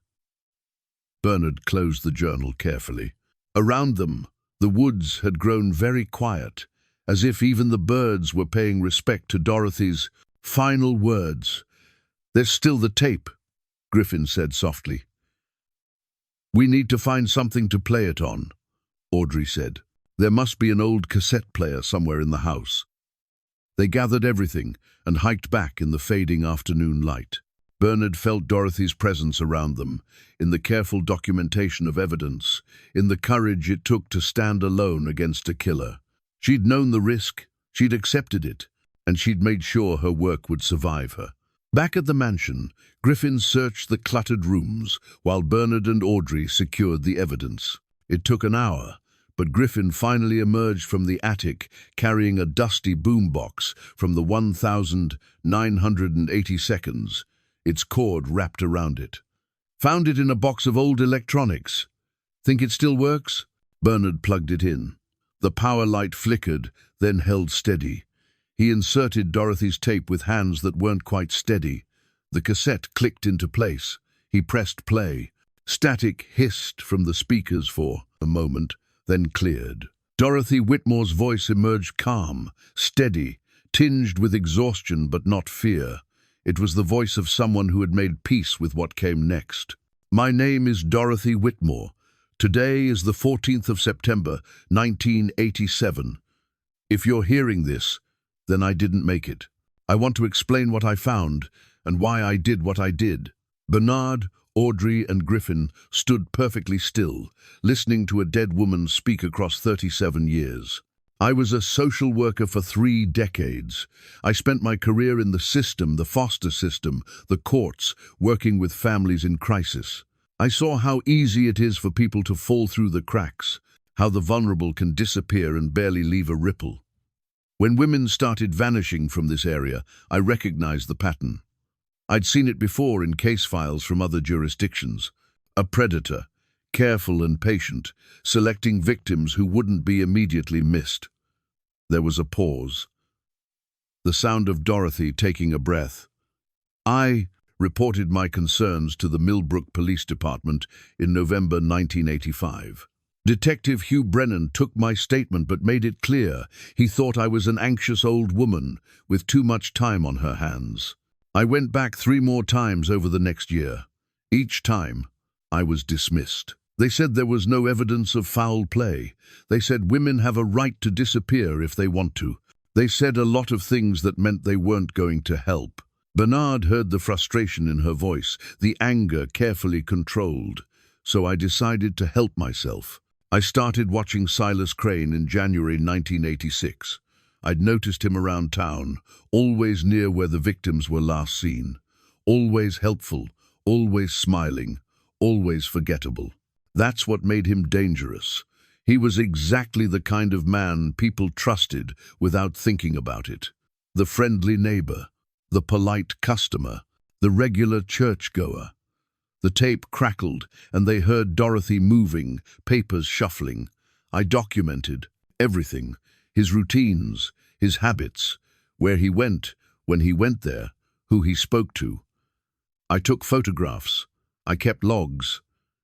Bernard closed the journal carefully. Around them, the woods had grown very quiet, as if even the birds were paying respect to Dorothy's final words. "There's still the tape," Griffin said softly. "We need to find something to play it on," Audrey said. "There must be an old cassette player somewhere in the house." They gathered everything and hiked back in the fading afternoon light. Bernard felt Dorothy's presence around them, in the careful documentation of evidence, in the courage it took to stand alone against a killer. She'd known the risk, she'd accepted it, and she'd made sure her work would survive her. Back at the mansion, Griffin searched the cluttered rooms, while Bernard and Audrey secured the evidence. It took an hour, but Griffin finally emerged from the attic carrying a dusty boombox from the 1982, its cord wrapped around it. "Found it in a box of old electronics. Think it still works?" Bernard plugged it in. The power light flickered, then held steady. He inserted Dorothy's tape with hands that weren't quite steady. The cassette clicked into place. He pressed play. Static hissed from the speakers for a moment, then cleared. Dorothy Whitmore's voice emerged calm, steady, tinged with exhaustion but not fear. It was the voice of someone who had made peace with what came next. "My name is Dorothy Whitmore. Today is the 14th of September, 1987. If you're hearing this, then I didn't make it. I want to explain what I found and why I did what I did." Bernard, Audrey, and Griffin stood perfectly still, listening to a dead woman speak across 37 years. "I was a social worker for 3 decades. I spent my career in the system, the foster system, the courts, working with families in crisis. I saw how easy it is for people to fall through the cracks, how the vulnerable can disappear and barely leave a ripple. When women started vanishing from this area, I recognized the pattern. I'd seen it before in case files from other jurisdictions. A predator, careful and patient, selecting victims who wouldn't be immediately missed." There was a pause. The sound of Dorothy taking a breath. "I reported my concerns to the Millbrook Police Department in November 1985. Detective Hugh Brennan took my statement but made it clear he thought I was an anxious old woman with too much time on her hands. I went back 3 more times over the next year. Each time, I was dismissed. They said there was no evidence of foul play. They said women have a right to disappear if they want to. They said a lot of things that meant they weren't going to help." Bernard heard the frustration in her voice, the anger carefully controlled. "So I decided to help myself. I started watching Silas Crane in January 1986. I'd noticed him around town, always near where the victims were last seen. Always helpful, always smiling, always forgettable. That's what made him dangerous. He was exactly the kind of man people trusted without thinking about it. The friendly neighbor, the polite customer, the regular churchgoer. The tape crackled, and they heard Dorothy moving, papers shuffling. I documented everything, his routines, his habits, where he went, when he went there, who he spoke to. I took photographs, I kept logs,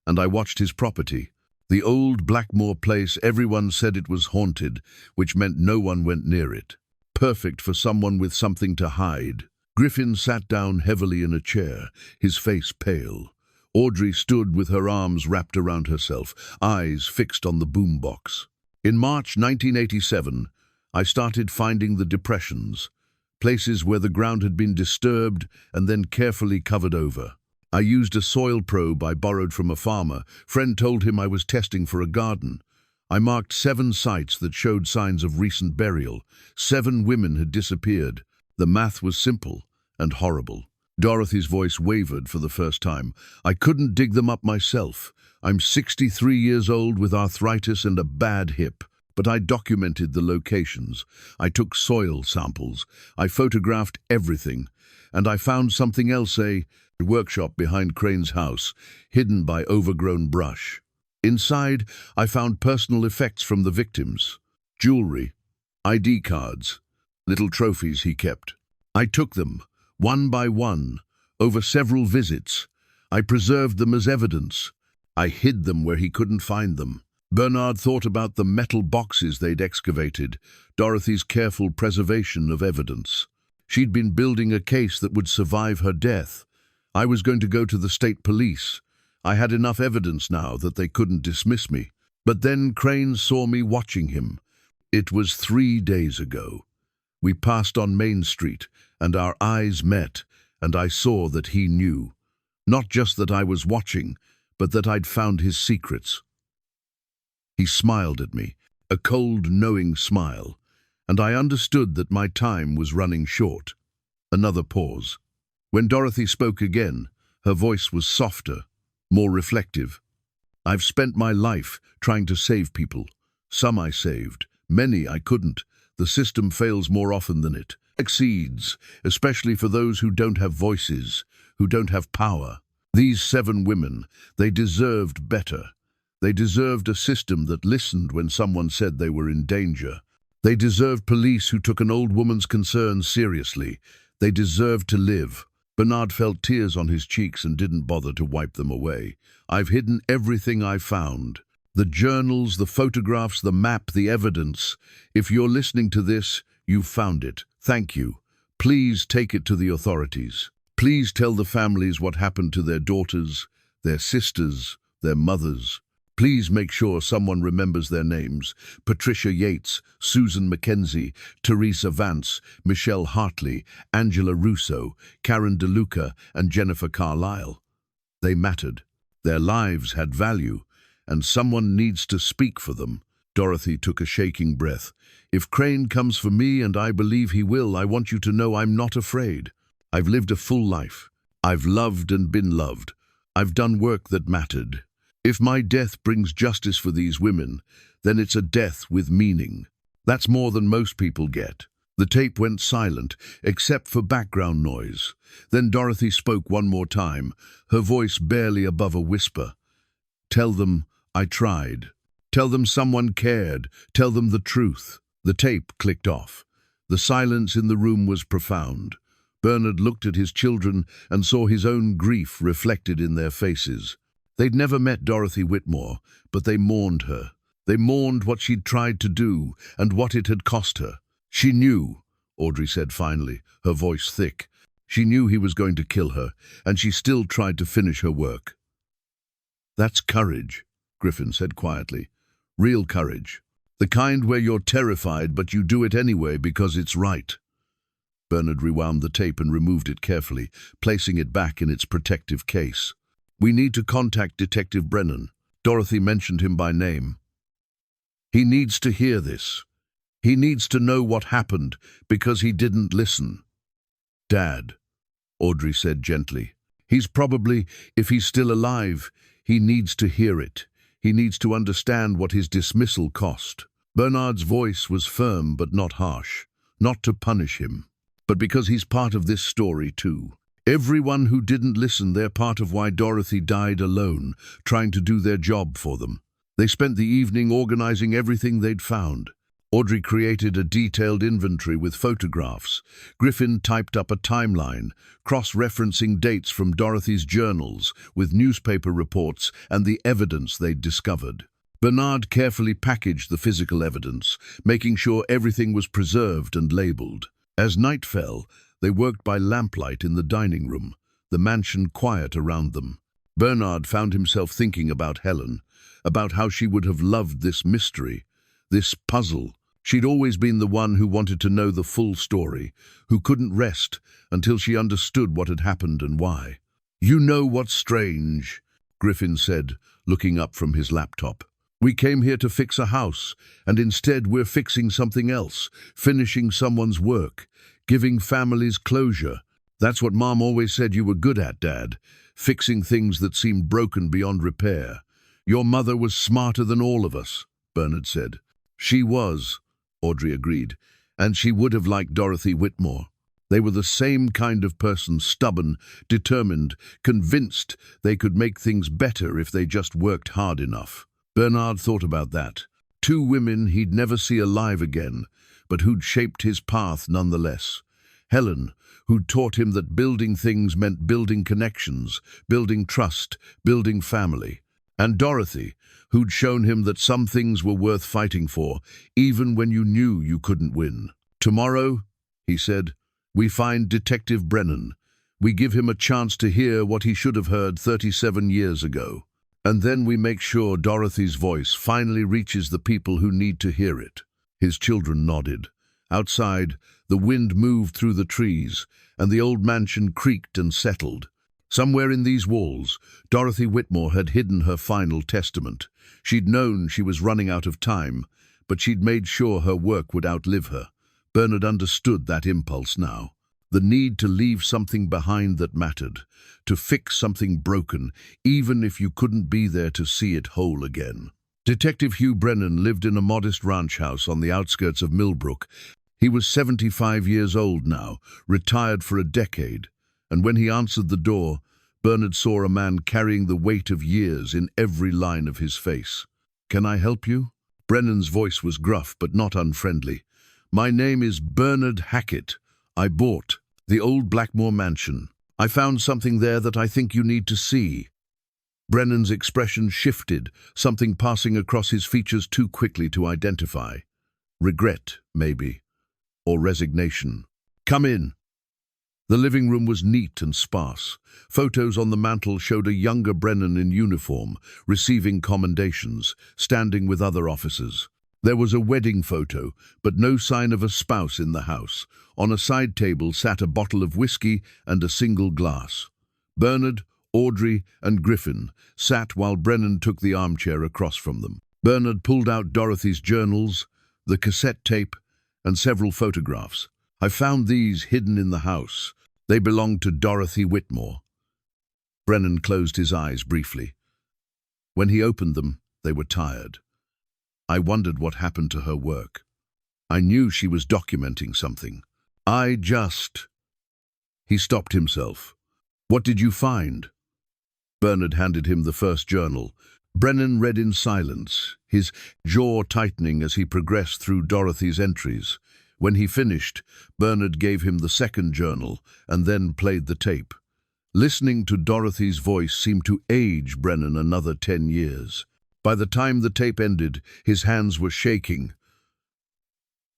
and I watched his property. The old Blackmore place, everyone said it was haunted, which meant no one went near it. Perfect for someone with something to hide. Griffin sat down heavily in a chair, his face pale. Audrey stood with her arms wrapped around herself, eyes fixed on the boombox. In March 1987, I started finding the depressions, places where the ground had been disturbed and then carefully covered over. I used a soil probe I borrowed from a farmer. Friend told him I was testing for a garden. I marked 7 sites that showed signs of recent burial. 7 women had disappeared. The math was simple and horrible. Dorothy's voice wavered for the first time. "I couldn't dig them up myself. I'm 63 years old with arthritis and a bad hip. But I documented the locations. I took soil samples. I photographed everything. And I found something else, a workshop behind Crane's house, hidden by overgrown brush. Inside, I found personal effects from the victims. Jewelry, ID cards, little trophies he kept. I took them, one by one, over several visits. I preserved them as evidence. I hid them where he couldn't find them. Bernard thought about the metal boxes they'd excavated, Dorothy's careful preservation of evidence. She'd been building a case that would survive her death. I was going to go to the state police. I had enough evidence now that they couldn't dismiss me. But then Crane saw me watching him. It was 3 days ago. We passed on Main Street, and our eyes met, and I saw that he knew. Not just that I was watching, but that I'd found his secrets. He smiled at me, a cold, knowing smile, and I understood that my time was running short. Another pause. When Dorothy spoke again, her voice was softer, more reflective. I've spent my life trying to save people. Some I saved, many I couldn't. The system fails more often than it succeeds, especially for those who don't have voices, who don't have power. These 7 women, they deserved better. They deserved a system that listened when someone said they were in danger. They deserved police who took an old woman's concerns seriously. They deserved to live. Bernard felt tears on his cheeks and didn't bother to wipe them away. I've hidden everything I found. The journals, the photographs, the map, the evidence. If you're listening to this, you've found it. Thank you. Please take it to the authorities. Please tell the families what happened to their daughters, their sisters, their mothers. Please make sure someone remembers their names. Patricia Yates, Susan Mackenzie, Teresa Vance, Michelle Hartley, Angela Russo, Karen DeLuca, and Jennifer Carlisle. They mattered. Their lives had value, and someone needs to speak for them. Dorothy took a shaking breath. If Crane comes for me, and I believe he will, I want you to know I'm not afraid. I've lived a full life. I've loved and been loved. I've done work that mattered. If my death brings justice for these women, then it's a death with meaning. That's more than most people get. The tape went silent, except for background noise. Then Dorothy spoke one more time, her voice barely above a whisper. Tell them I tried. Tell them someone cared. Tell them the truth. The tape clicked off. The silence in the room was profound. Bernard looked at his children and saw his own grief reflected in their faces. They'd never met Dorothy Whitmore, but they mourned her. They mourned what she'd tried to do and what it had cost her. She knew, Audrey said finally, her voice thick. She knew he was going to kill her, and she still tried to finish her work. That's courage, Griffin said quietly. Real courage. The kind where you're terrified, but you do it anyway because it's right. Bernard rewound the tape and removed it carefully, placing it back in its protective case. We need to contact Detective Brennan. Dorothy mentioned him by name. He needs to hear this. He needs to know what happened because he didn't listen. Dad, Audrey said gently. He's probably, if he's still alive, he needs to hear it. He needs to understand what his dismissal cost. Bernard's voice was firm but not harsh. Not to punish him, but because he's part of this story too. Everyone who didn't listen, they're part of why Dorothy died alone, trying to do their job for them. They spent the evening organizing everything they'd found. Audrey created a detailed inventory with photographs. Griffin typed up a timeline, cross-referencing dates from Dorothy's journals with newspaper reports and the evidence they'd discovered. Bernard carefully packaged the physical evidence, making sure everything was preserved and labeled. As night fell, they worked by lamplight in the dining room, the mansion quiet around them. Bernard found himself thinking about Helen, about how she would have loved this mystery, this puzzle. She'd always been the one who wanted to know the full story, who couldn't rest until she understood what had happened and why. You know what's strange, Griffin said, looking up from his laptop. We came here to fix a house, and instead we're fixing something else, finishing someone's work, giving families closure. That's what Mom always said you were good at, Dad, fixing things that seemed broken beyond repair. Your mother was smarter than all of us, Bernard said. She was, Audrey agreed, and she would have liked Dorothy Whitmore. They were the same kind of person, stubborn, determined, convinced they could make things better if they just worked hard enough. Bernard thought about that. 2 women he'd never see alive again, but who'd shaped his path nonetheless. Helen, who'd taught him that building things meant building connections, building trust, building family. And Dorothy, who'd shown him that some things were worth fighting for, even when you knew you couldn't win. "Tomorrow," he said, "we find Detective Brennan. We give him a chance to hear what he should have heard 37 years ago. And then we make sure Dorothy's voice finally reaches the people who need to hear it." His children nodded. Outside, the wind moved through the trees, and the old mansion creaked and settled. Somewhere in these walls, Dorothy Whitmore had hidden her final testament. She'd known she was running out of time, but she'd made sure her work would outlive her. Bernard understood that impulse now. The need to leave something behind that mattered, to fix something broken, even if you couldn't be there to see it whole again. Detective Hugh Brennan lived in a modest ranch house on the outskirts of Millbrook. He was 75 years old now, retired for a decade, and when he answered the door, Bernard saw a man carrying the weight of years in every line of his face. "Can I help you?" Brennan's voice was gruff but not unfriendly. "My name is Bernard Hackett. I bought the old Blackmore mansion. I found something there that I think you need to see." Brennan's expression shifted, something passing across his features too quickly to identify. Regret, maybe, or resignation. "Come in." The living room was neat and sparse. Photos on the mantel showed a younger Brennan in uniform, receiving commendations, standing with other officers. There was a wedding photo, but no sign of a spouse in the house. On a side table sat a bottle of whiskey and a single glass. Bernard, Audrey, and Griffin sat while Brennan took the armchair across from them. Bernard pulled out Dorothy's journals, the cassette tape, and several photographs. "I found these hidden in the house. They belonged to Dorothy Whitmore." Brennan closed his eyes briefly. When he opened them, they were tired. "I wondered what happened to her work. I knew she was documenting something. He stopped himself. "What did you find?" Bernard handed him the first journal. Brennan read in silence, his jaw tightening as he progressed through Dorothy's entries. When he finished, Bernard gave him the second journal and then played the tape. Listening to Dorothy's voice seemed to age Brennan another 10 years. By the time the tape ended, his hands were shaking.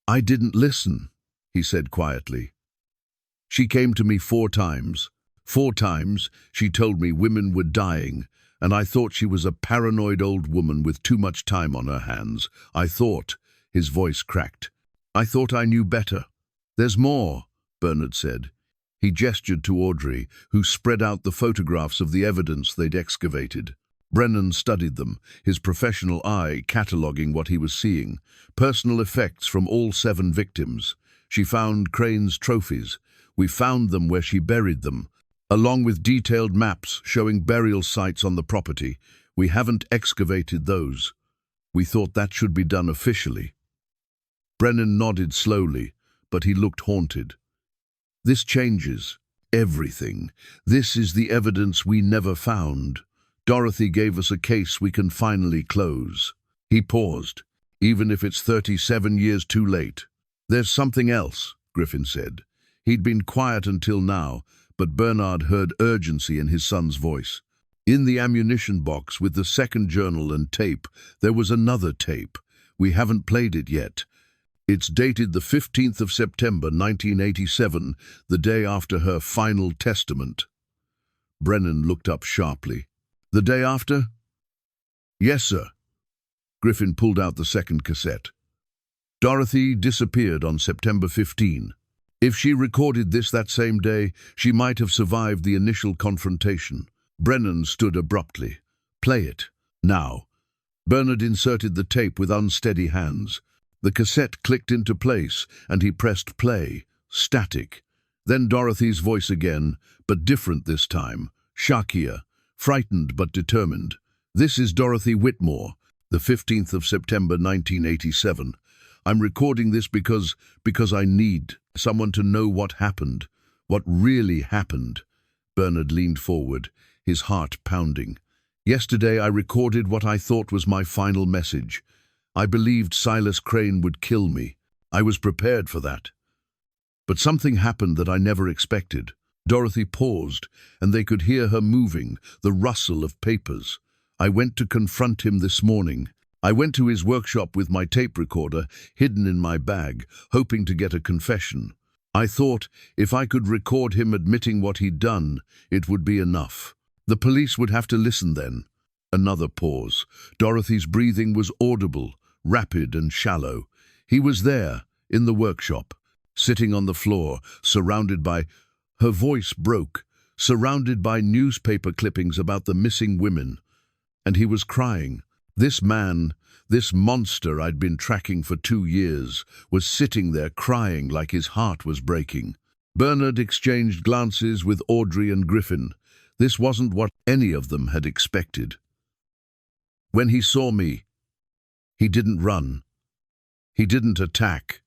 "I didn't listen," he said quietly. "She came to me 4 times. 4 times she told me women were dying, and I thought she was a paranoid old woman with too much time on her hands. I thought," his voice cracked, "I thought I knew better." "There's more," Bernard said. He gestured to Audrey, who spread out the photographs of the evidence they'd excavated. Brennan studied them, his professional eye cataloguing what he was seeing. Personal effects from all 7 victims. She found Crane's trophies. We found them where she buried them, along with detailed maps showing burial sites on the property. We haven't excavated those. We thought that should be done officially. Brennan nodded slowly, but he looked haunted. "This changes everything. This is the evidence we never found. Dorothy gave us a case we can finally close." He paused, "even if it's 37 years too late." "There's something else," Griffin said. He'd been quiet until now, but Bernard heard urgency in his son's voice. "In the ammunition box with the second journal and tape, there was another tape. We haven't played it yet. It's dated the 15th of September, 1987, the day after her final testament." Brennan looked up sharply. "The day after?" "Yes, sir." Griffin pulled out the second cassette. "Dorothy disappeared on September 15. If she recorded this that same day, she might have survived the initial confrontation." Brennan stood abruptly. "Play it. Now." Bernard inserted the tape with unsteady hands. The cassette clicked into place, and he pressed play. Static. Then Dorothy's voice again, but different this time. Shakia, frightened but determined. "This is Dorothy Whitmore, the 15th of September, 1987. I'm recording this because I need someone to know what happened, what really happened." Bernard leaned forward, his heart pounding. "Yesterday I recorded what I thought was my final message. I believed Silas Crane would kill me. I was prepared for that. But something happened that I never expected." Dorothy paused, and they could hear her moving, the rustle of papers. I went to confront him this morning. I went to his workshop with my tape recorder hidden in my bag, hoping to get a confession. I thought if I could record him admitting what he'd done, it would be enough. The police would have to listen then. Another pause. Dorothy's breathing was audible, rapid and shallow. He was there, in the workshop, sitting on the floor, surrounded by... Her voice broke, surrounded by newspaper clippings about the missing women. And he was crying. This man, this monster I'd been tracking for 2 years, was sitting there crying like his heart was breaking. Bernard exchanged glances with Audrey and Griffin. This wasn't what any of them had expected. When he saw me, he didn't run. He didn't attack.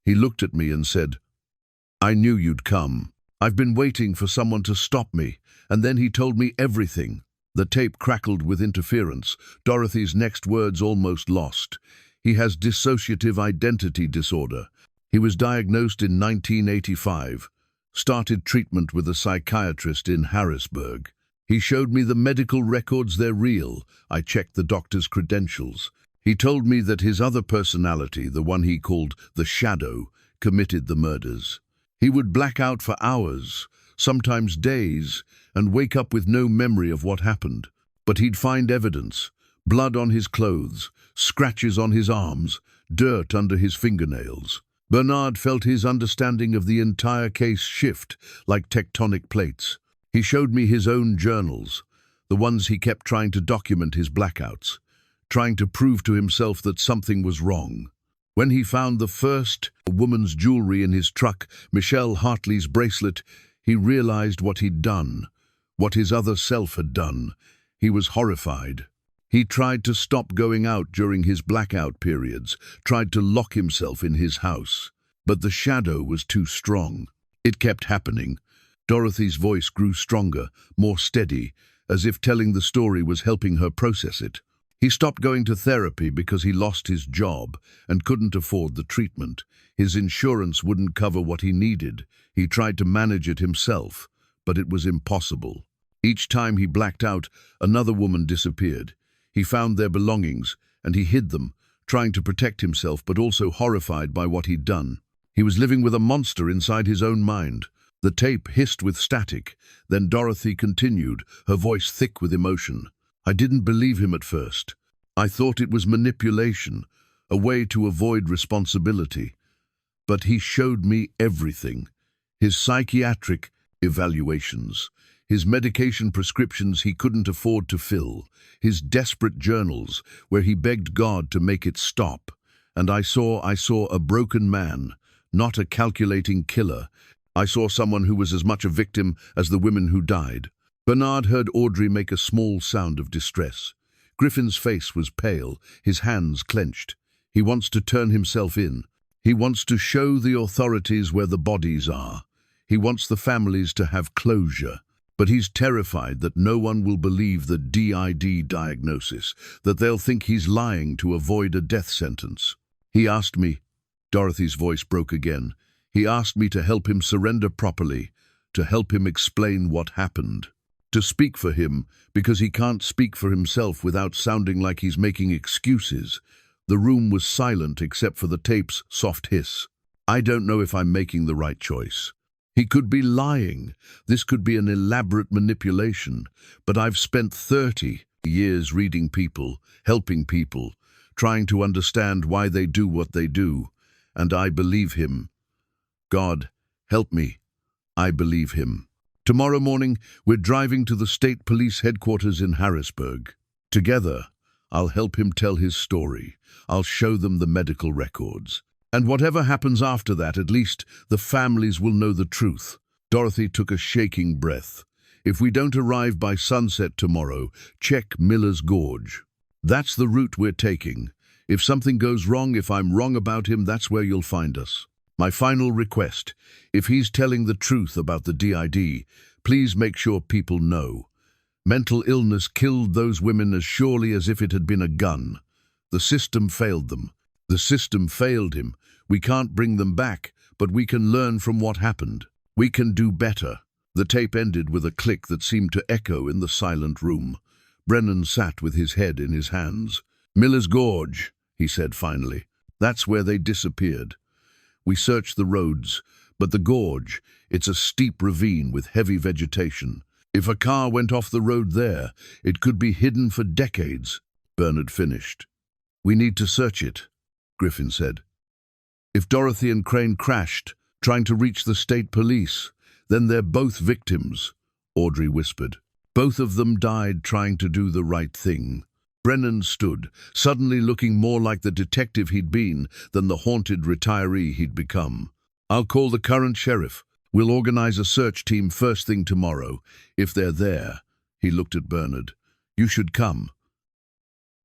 He looked at me and said, "I knew you'd come. I've been waiting for someone to stop me." And then he told me everything. The tape crackled with interference. Dorothy's next words almost lost. He has dissociative identity disorder. He was diagnosed in 1985. Started treatment with a psychiatrist in Harrisburg. He showed me the medical records, they're real. I checked the doctor's credentials. He told me that his other personality, the one he called the Shadow, committed the murders. He would black out for hours, sometimes days, and wake up with no memory of what happened. But he'd find evidence: blood on his clothes, scratches on his arms, dirt under his fingernails. Bernard felt his understanding of the entire case shift like tectonic plates. He showed me his own journals, the ones he kept trying to document his blackouts, trying to prove to himself that something was wrong. When he found the first woman's jewelry in his truck, Michelle Hartley's bracelet, he realized what he'd done, what his other self had done. He was horrified. He tried to stop going out during his blackout periods, tried to lock himself in his house. But the shadow was too strong. It kept happening. Dorothy's voice grew stronger, more steady, as if telling the story was helping her process it. He stopped going to therapy because he lost his job and couldn't afford the treatment. His insurance wouldn't cover what he needed. He tried to manage it himself, but it was impossible. Each time he blacked out, another woman disappeared. He found their belongings, and he hid them, trying to protect himself but also horrified by what he'd done. He was living with a monster inside his own mind. The tape hissed with static. Then Dorothy continued, her voice thick with emotion. "I didn't believe him at first. I thought it was manipulation, a way to avoid responsibility. But he showed me everything. His psychiatric evaluations, his medication prescriptions he couldn't afford to fill, his desperate journals where he begged God to make it stop. And I saw a broken man, not a calculating killer. I saw someone who was as much a victim as the women who died." Bernard heard Audrey make a small sound of distress. Griffin's face was pale, his hands clenched. He wants to turn himself in. He wants to show the authorities where the bodies are. He wants the families to have closure. But he's terrified that no one will believe the DID diagnosis, that they'll think he's lying to avoid a death sentence. He asked me, Dorothy's voice broke again, he asked me to help him surrender properly, to help him explain what happened. To speak for him, because he can't speak for himself without sounding like he's making excuses. The room was silent except for the tape's soft hiss. I don't know if I'm making the right choice. He could be lying. This could be an elaborate manipulation. But I've spent 30 years reading people, helping people, trying to understand why they do what they do. And I believe him. God, help me. I believe him. Tomorrow morning, we're driving to the state police headquarters in Harrisburg. Together, I'll help him tell his story. I'll show them the medical records. And whatever happens after that, at least the families will know the truth. Dorothy took a shaking breath. If we don't arrive by sunset tomorrow, check Miller's Gorge. That's the route we're taking. If something goes wrong, if I'm wrong about him, that's where you'll find us. My final request, if he's telling the truth about the DID, please make sure people know. Mental illness killed those women as surely as if it had been a gun. The system failed them. The system failed him. We can't bring them back, but we can learn from what happened. We can do better. The tape ended with a click that seemed to echo in the silent room. Brennan sat with his head in his hands. "Miller's Gorge," he said finally. "That's where they disappeared. We searched the roads, but the gorge, it's a steep ravine with heavy vegetation. If a car went off the road there, it could be hidden for decades," Bernard finished. "We need to search it," Griffin said. "If Dorothy and Crane crashed, trying to reach the state police, then they're both victims," Audrey whispered. "Both of them died trying to do the right thing." Brennan stood, suddenly looking more like the detective he'd been than the haunted retiree he'd become. "I'll call the current sheriff. We'll organize a search team first thing tomorrow. If they're there," he looked at Bernard, "you should come."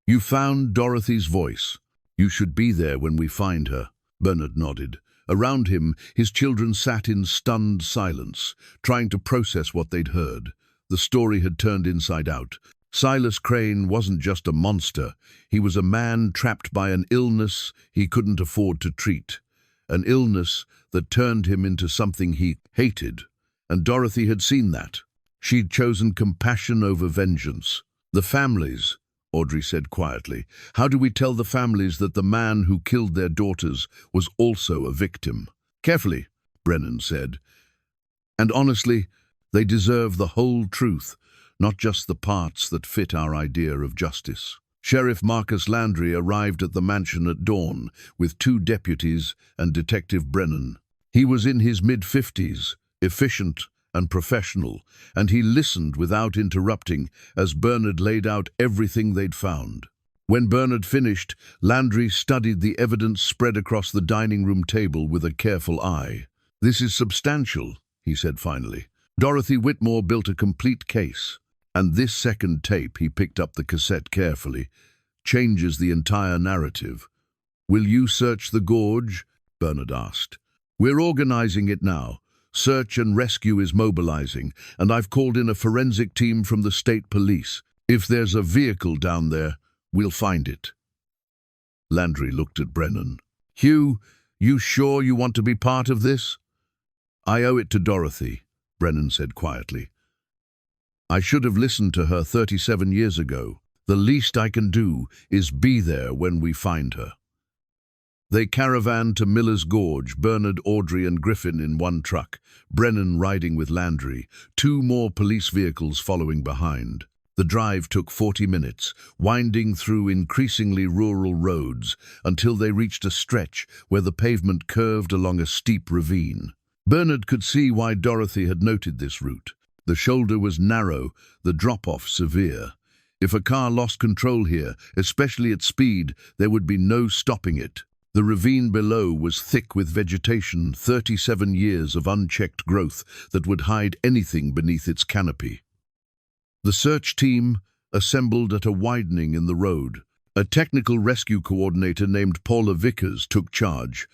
"You found Dorothy's voice. You should be there when we find her." Bernard nodded. Around him, his children sat in stunned silence, trying to process what they'd heard. The story had turned inside out. Silas Crane wasn't just a monster. He was a man trapped by an illness he couldn't afford to treat. An illness that turned him into something he hated. And Dorothy had seen that. She'd chosen compassion over vengeance. "The families," Audrey said quietly. "How do we tell the families that the man who killed their daughters was also a victim?" "Carefully," Brennan said. "And honestly, they deserve the whole truth, not just the parts that fit our idea of justice." Sheriff Marcus Landry arrived at the mansion at dawn with 2 deputies and Detective Brennan. He was in his mid-50s, efficient and professional, and he listened without interrupting as Bernard laid out everything they'd found. When Bernard finished, Landry studied the evidence spread across the dining room table with a careful eye. "This is substantial," he said finally. "Dorothy Whitmore built a complete case. And this second tape," he picked up the cassette carefully, "changes the entire narrative." "Will you search the gorge?" Bernard asked. "We're organizing it now. Search and rescue is mobilizing, and I've called in a forensic team from the state police. If there's a vehicle down there, we'll find it." Landry looked at Brennan. "Hugh, you sure you want to be part of this?" "I owe it to Dorothy," Brennan said quietly. "I should have listened to her 37 years ago. The least I can do is be there when we find her." They caravanned to Miller's Gorge, Bernard, Audrey and Griffin in one truck, Brennan riding with Landry, 2 more police vehicles following behind. The drive took 40 minutes, winding through increasingly rural roads until they reached a stretch where the pavement curved along a steep ravine. Bernard could see why Dorothy had noted this route. The shoulder was narrow, the drop-off severe. If a car lost control here, especially at speed, there would be no stopping it. The ravine below was thick with vegetation, 37 years of unchecked growth that would hide anything beneath its canopy. The search team assembled at a widening in the road. A technical rescue coordinator named Paula Vickers took charge,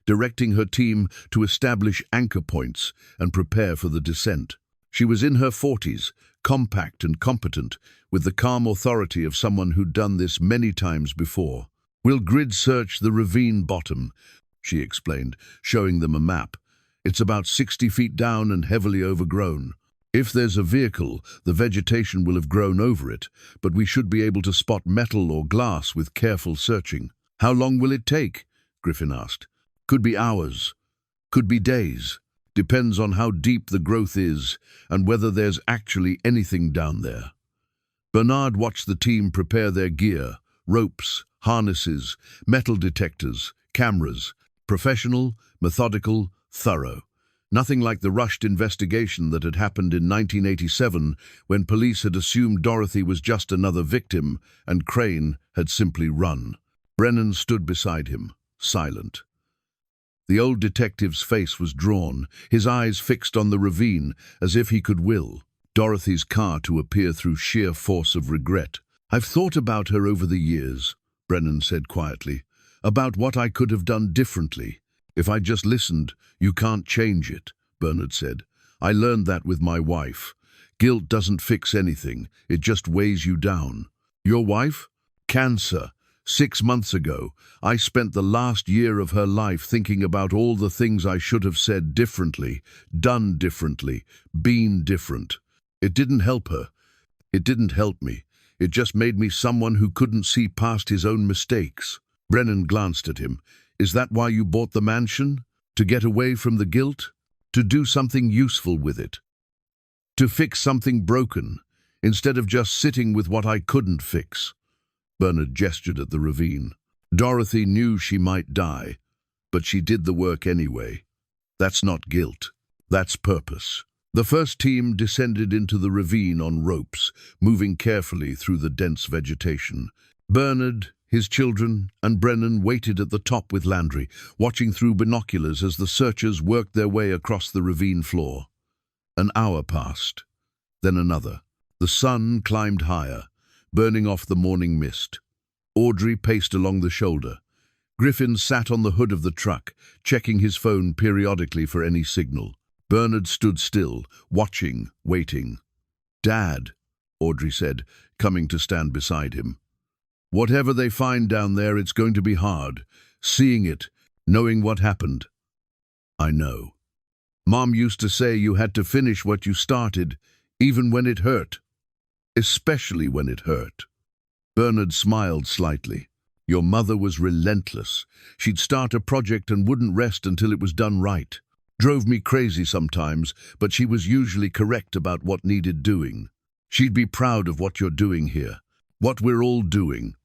directing her team to establish anchor points and prepare for the descent. She was in her 40s, compact and competent, with the calm authority of someone who'd done this many times before. "We'll grid search the ravine bottom," she explained, showing them a map. "It's about 60 feet down and heavily overgrown. If there's a vehicle, the vegetation will have grown over it, but we should be able to spot metal or glass with careful searching." "How long will it take?" Griffin asked. "Could be hours. Could be days. Depends on how deep the growth is and whether there's actually anything down there." Bernard watched the team prepare their gear, ropes, harnesses, metal detectors, cameras, professional, methodical, thorough. Nothing like the rushed investigation that had happened in 1987 when police had assumed Dorothy was just another victim and Crane had simply run. Brennan stood beside him, silent. The old detective's face was drawn, his eyes fixed on the ravine, as if he could will Dorothy's car to appear through sheer force of regret. "I've thought about her over the years," Brennan said quietly, "about what I could have done differently. If I just listened, you can't change it," Bernard said. "I learned that with my wife. Guilt doesn't fix anything, it just weighs you down." "Your wife?" "Cancer. 6 months ago, I spent the last year of her life thinking about all the things I should have said differently, done differently, been different. It didn't help her. It didn't help me. It just made me someone who couldn't see past his own mistakes. Brennan glanced at him. Is that why you bought the mansion? To get away from the guilt? To do something useful with it? To fix something broken, instead of just sitting with what I couldn't fix? Bernard gestured at the ravine. Dorothy knew she might die, but she did the work anyway. That's not guilt. That's purpose. The first team descended into the ravine on ropes, moving carefully through the dense vegetation. Bernard, his children, and Brennan waited at the top with Landry, watching through binoculars as the searchers worked their way across the ravine floor. An hour passed, then another. The sun climbed higher, burning off the morning mist. Audrey paced along the shoulder. Griffin sat on the hood of the truck, checking his phone periodically for any signal. Bernard stood still, watching, waiting. "Dad," Audrey said, coming to stand beside him. "Whatever they find down there, it's going to be hard. Seeing it, knowing what happened." "I know. Mom used to say you had to finish what you started, even when it hurt. Especially when it hurt." Bernard smiled slightly. "Your mother was relentless. She'd start a project and wouldn't rest until it was done right. Drove me crazy sometimes, but she was usually correct about what needed doing. She'd be proud of what you're doing here, what we're all doing.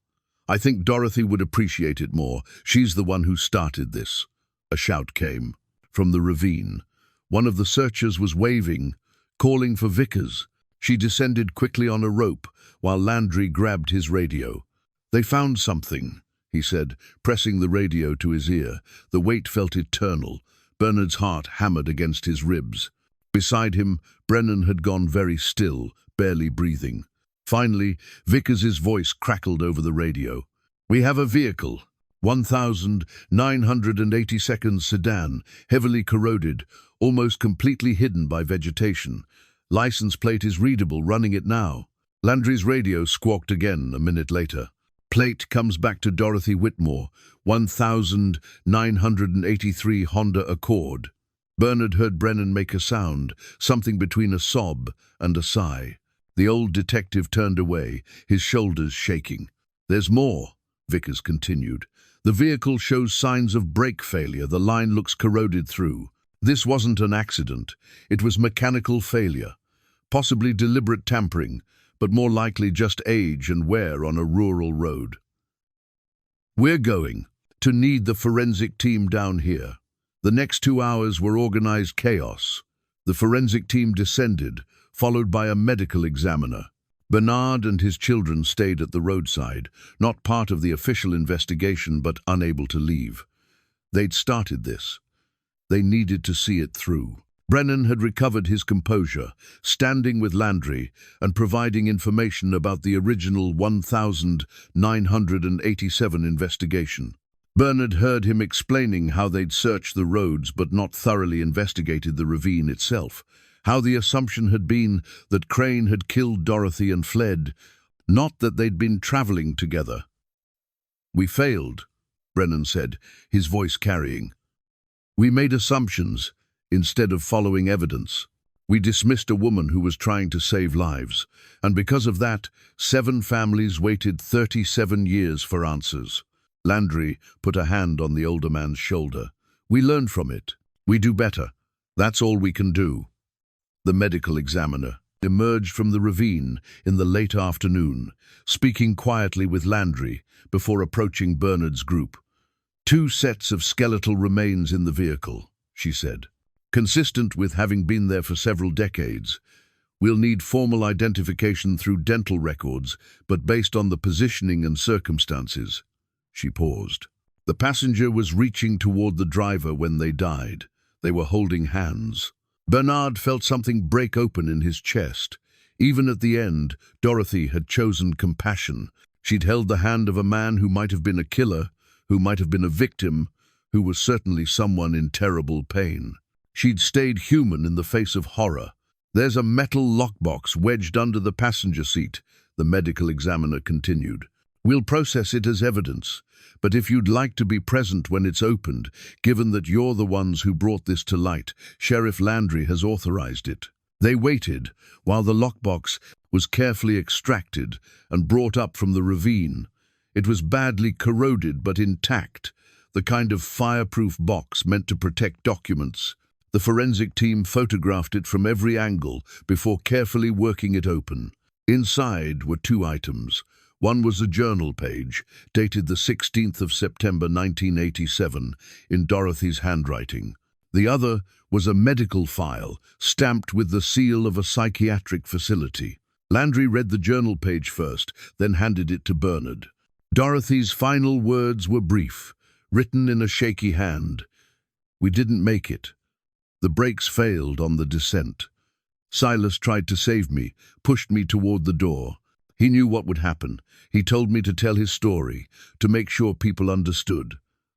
I think Dorothy would appreciate it more. She's the one who started this." A shout came from the ravine. One of the searchers was waving, calling for Vickers. She descended quickly on a rope, while Landry grabbed his radio. "They found something," he said, pressing the radio to his ear. The weight felt eternal. Bernard's heart hammered against his ribs. Beside him, Brennan had gone very still, barely breathing. Finally, Vickers's voice crackled over the radio. "We have a vehicle. 1,982nd sedan, heavily corroded, almost completely hidden by vegetation. License plate is readable, running it now." Landry's radio squawked again a minute later. "Plate comes back to Dorothy Whitmore, 1,983 Honda Accord." Bernard heard Brennan make a sound, something between a sob and a sigh. The old detective turned away, his shoulders shaking. "There's more," Vickers continued. "The vehicle shows signs of brake failure. The line looks corroded through. This wasn't an accident. It was mechanical failure. Possibly deliberate tampering, but more likely just age and wear on a rural road. We're going to need the forensic team down here." The next 2 hours were organized chaos. The forensic team descended, followed by a medical examiner. Bernard and his children stayed at the roadside, not part of the official investigation but unable to leave. They'd started this. They needed to see it through. Brennan had recovered his composure, standing with Landry and providing information about the original 1987 investigation. Bernard heard him explaining how they'd searched the roads but not thoroughly investigated the ravine itself, how the assumption had been that Crane had killed Dorothy and fled, not that they'd been traveling together. "We failed," Brennan said, his voice carrying. "We made assumptions instead of following evidence. We dismissed a woman who was trying to save lives, and because of that, 7 families waited 37 years for answers." Landry put a hand on the older man's shoulder. "We learned from it. We do better. That's all we can do." The medical examiner emerged from the ravine in the late afternoon, speaking quietly with Landry before approaching Bernard's group. "2 sets of skeletal remains in the vehicle," she said. "Consistent with having been there for several decades. We'll need formal identification through dental records, but based on the positioning and circumstances." She paused. "The passenger was reaching toward the driver when they died. They were holding hands." Bernard felt something break open in his chest. Even at the end, Dorothy had chosen compassion. She'd held the hand of a man who might have been a killer, who might have been a victim, who was certainly someone in terrible pain. She'd stayed human in the face of horror. "There's a metal lockbox wedged under the passenger seat," the medical examiner continued. "We'll process it as evidence, but if you'd like to be present when it's opened, given that you're the ones who brought this to light, Sheriff Landry has authorized it." They waited while the lockbox was carefully extracted and brought up from the ravine. It was badly corroded but intact, the kind of fireproof box meant to protect documents. The forensic team photographed it from every angle before carefully working it open. Inside were two items. One was a journal page, dated the 16th of September 1987, in Dorothy's handwriting. The other was a medical file, stamped with the seal of a psychiatric facility. Landry read the journal page first, then handed it to Bernard. Dorothy's final words were brief, written in a shaky hand. "We didn't make it. The brakes failed on the descent. Silas tried to save me, pushed me toward the door. He knew what would happen. He told me to tell his story, to make sure people understood.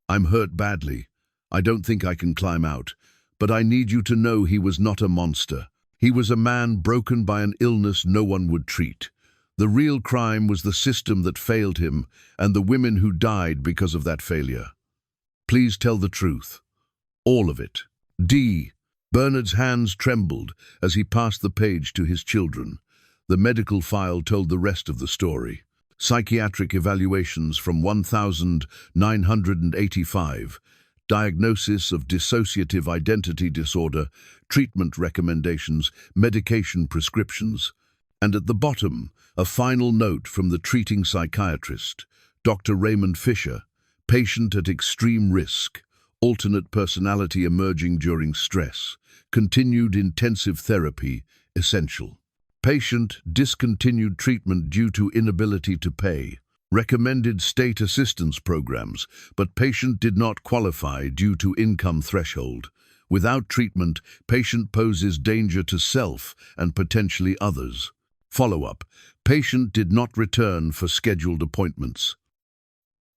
I'm hurt badly. I don't think I can climb out. But I need you to know he was not a monster. He was a man broken by an illness no one would treat. The real crime was the system that failed him and the women who died because of that failure. Please tell the truth. All of it." D. Bernard's hands trembled as he passed the page to his children. The medical file told the rest of the story. Psychiatric evaluations from 1985, diagnosis of dissociative identity disorder, treatment recommendations, medication prescriptions, and at the bottom, a final note from the treating psychiatrist, Dr. Raymond Fisher, patient at extreme risk, alternate personality emerging during stress, continued intensive therapy, essential. Patient discontinued treatment due to inability to pay. Recommended state assistance programs, but patient did not qualify due to income threshold. Without treatment, patient poses danger to self and potentially others. Follow-up. Patient did not return for scheduled appointments.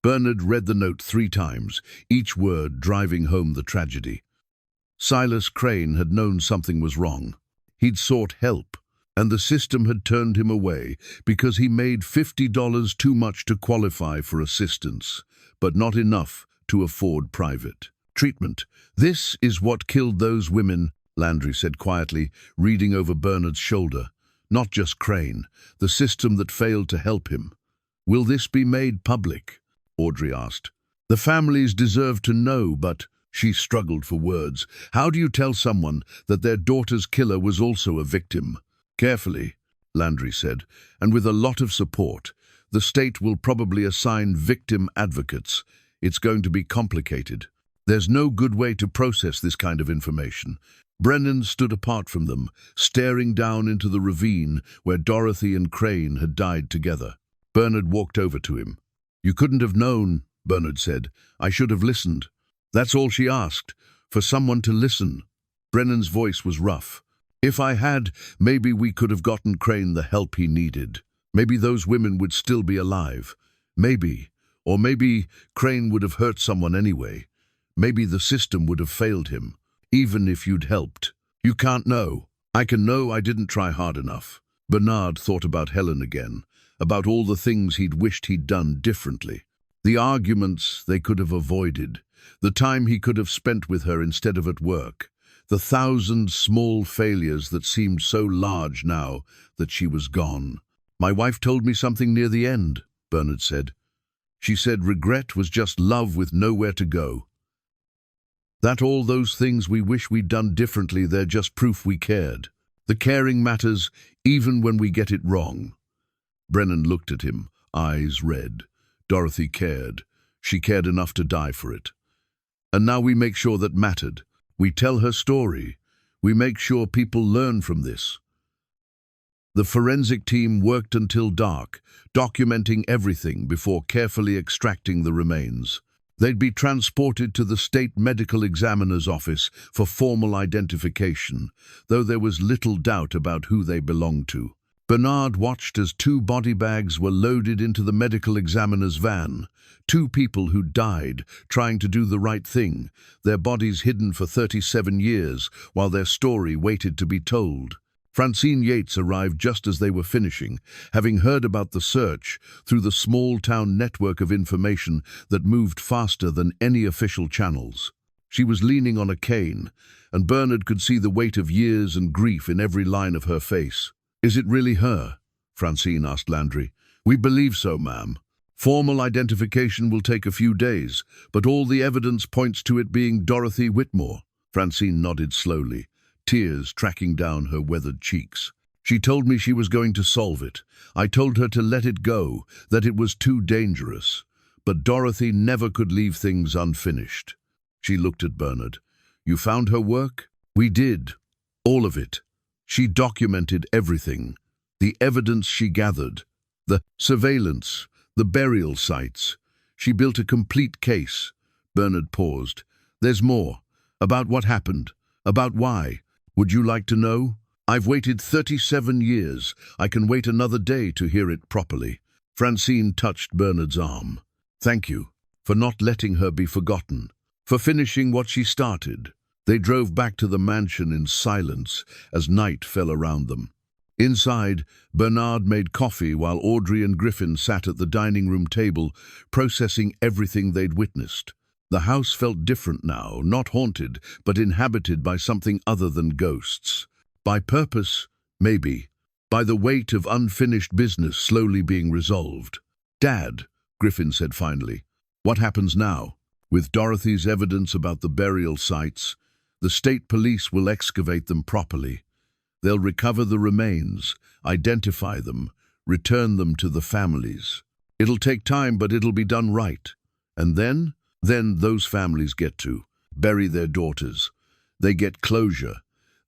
Bernard read the note 3 times, each word driving home the tragedy. Silas Crane had known something was wrong. He'd sought help, and the system had turned him away because he made $50 too much to qualify for assistance, but not enough to afford private treatment. "This is what killed those women," Landry said quietly, reading over Bernard's shoulder. "Not just Crane, the system that failed to help him. Will this be made public?" Audrey asked. "The families deserve to know, but..." She struggled for words. "How do you tell someone that their daughter's killer was also a victim?" "Carefully," Landry said, "and with a lot of support. The state will probably assign victim advocates. It's going to be complicated. There's no good way to process this kind of information." Brennan stood apart from them, staring down into the ravine where Dorothy and Crane had died together. Bernard walked over to him. "You couldn't have known," Bernard said. "I should have listened." "That's all she asked, for someone to listen." Brennan's voice was rough. "If I had, maybe we could have gotten Crane the help he needed. Maybe those women would still be alive. Maybe. Or maybe Crane would have hurt someone anyway. Maybe the system would have failed him, even if you'd helped. You can't know. I can know I didn't try hard enough." Bernard thought about Helen again, about all the things he'd wished he'd done differently. The arguments they could have avoided, the time he could have spent with her instead of at work, the 1,000 small failures that seemed so large now that she was gone. "My wife told me something near the end," Bernard said. "She said regret was just love with nowhere to go. That all those things we wish we'd done differently, they're just proof we cared. The caring matters even when we get it wrong." Brennan looked at him, eyes red. Dorothy cared. She cared enough to die for it. And now we make sure that mattered. We tell her story. We make sure people learn from this. The forensic team worked until dark, documenting everything before carefully extracting the remains. They'd be transported to the state medical examiner's office for formal identification, though there was little doubt about who they belonged to. Bernard watched as 2 body bags were loaded into the medical examiner's van. 2 people who died trying to do the right thing, their bodies hidden for 37 years while their story waited to be told. Francine Yates arrived just as they were finishing, having heard about the search through the small-town network of information that moved faster than any official channels. She was leaning on a cane, and Bernard could see the weight of years and grief in every line of her face. "Is it really her?" Francine asked Landry. "We believe so, ma'am. Formal identification will take a few days, but all the evidence points to it being Dorothy Whitmore." Francine nodded slowly, tears tracking down her weathered cheeks. "She told me she was going to solve it. I told her to let it go, that it was too dangerous. But Dorothy never could leave things unfinished." She looked at Bernard. "You found her work?" "We did. All of it. She documented everything. The evidence she gathered, the surveillance, the burial sites. She built a complete case." Bernard paused. "There's more. About what happened. About why. Would you like to know?" "I've waited 37 years. I can wait another day to hear it properly." Francine touched Bernard's arm. "Thank you for not letting her be forgotten, for finishing what she started." They drove back to the mansion in silence as night fell around them. Inside, Bernard made coffee while Audrey and Griffin sat at the dining room table, processing everything they'd witnessed. The house felt different now, not haunted, but inhabited by something other than ghosts. By purpose, maybe. By the weight of unfinished business slowly being resolved. "Dad," Griffin said finally, "what happens now? With Dorothy's evidence about the burial sites, the state police will excavate them properly. They'll recover the remains, identify them, return them to the families. It'll take time, but it'll be done right. And then those families get to bury their daughters. They get closure.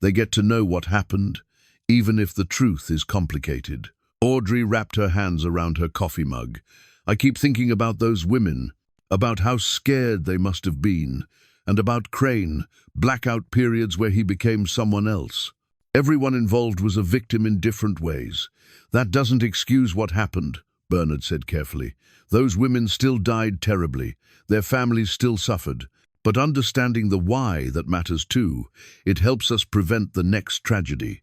They get to know what happened, even if the truth is complicated." Audrey wrapped her hands around her coffee mug. "I keep thinking about those women, about how scared they must have been, and about Crane, blackout periods where he became someone else. Everyone involved was a victim in different ways. That doesn't excuse what happened," Bernard said carefully. "Those women still died terribly. Their families still suffered. But understanding the why that matters too. It helps us prevent the next tragedy."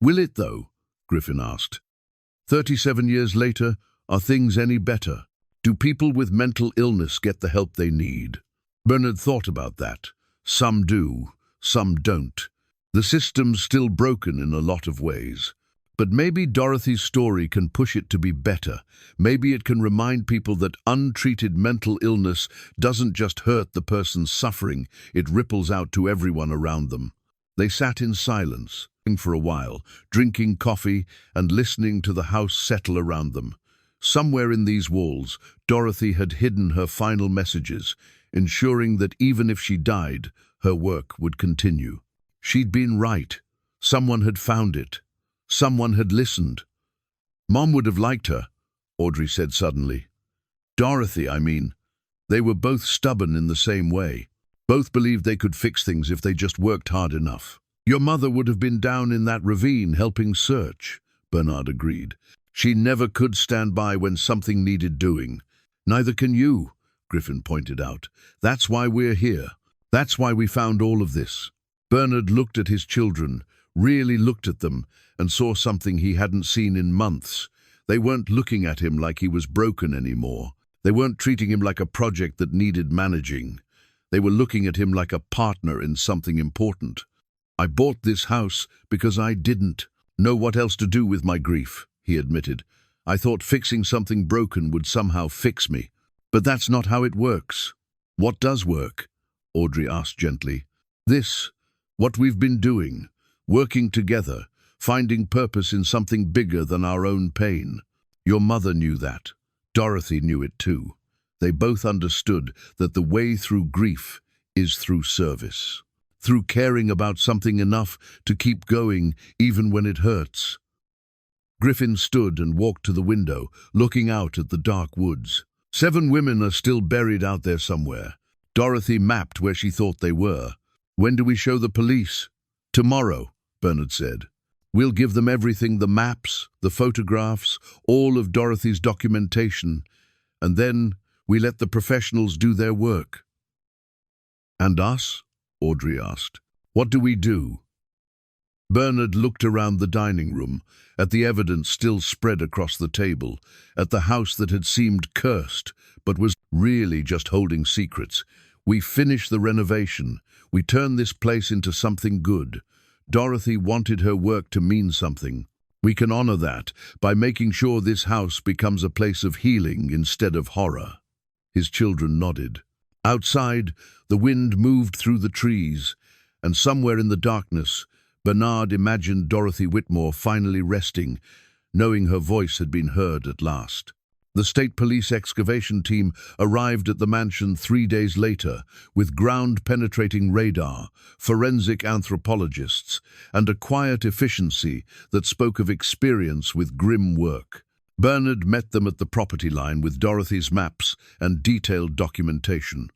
"Will it, though?" Griffin asked. 37 years later, are things any better? Do people with mental illness get the help they need?" Bernard thought about that. Some do, some don't. The system's still broken in a lot of ways. But maybe Dorothy's story can push it to be better. Maybe it can remind people that untreated mental illness doesn't just hurt the person suffering, it ripples out to everyone around them. They sat in silence for a while, drinking coffee and listening to the house settle around them. Somewhere in these walls, Dorothy had hidden her final messages, ensuring that even if she died, her work would continue. She'd been right. Someone had found it. Someone had listened. "Mom would have liked her," Audrey said suddenly. "Dorothy, I mean. They were both stubborn in the same way. Both believed they could fix things if they just worked hard enough." "Your mother would have been down in that ravine helping search," Bernard agreed. "She never could stand by when something needed doing." "Neither can you," Griffin pointed out. "That's why we're here. That's why we found all of this." Bernard looked at his children, really looked at them, and saw something he hadn't seen in months. They weren't looking at him like he was broken anymore. They weren't treating him like a project that needed managing. They were looking at him like a partner in something important. "I bought this house because I didn't know what else to do with my grief," he admitted. "I thought fixing something broken would somehow fix me. But that's not how it works." "What does work?" Audrey asked gently. "This. What we've been doing, working together, finding purpose in something bigger than our own pain. Your mother knew that. Dorothy knew it too. They both understood that the way through grief is through service, through caring about something enough to keep going even when it hurts." Griffin stood and walked to the window, looking out at the dark woods. 7 women are still buried out there somewhere. Dorothy mapped where she thought they were. "When do we show the police?" "Tomorrow," Bernard said. "We'll give them everything, the maps, the photographs, all of Dorothy's documentation, and then we let the professionals do their work." "And us?" Audrey asked. "What do we do?" Bernard looked around the dining room, at the evidence still spread across the table, at the house that had seemed cursed, but was really just holding secrets. We finish the renovation. We turn this place into something good. Dorothy wanted her work to mean something. We can honor that by making sure this house becomes a place of healing instead of horror." His children nodded. Outside, the wind moved through the trees, and somewhere in the darkness, Bernard imagined Dorothy Whitmore finally resting, knowing her voice had been heard at last. The state police excavation team arrived at the mansion 3 days later with ground-penetrating radar, forensic anthropologists, and a quiet efficiency that spoke of experience with grim work. Bernard met them at the property line with Dorothy's maps and detailed documentation.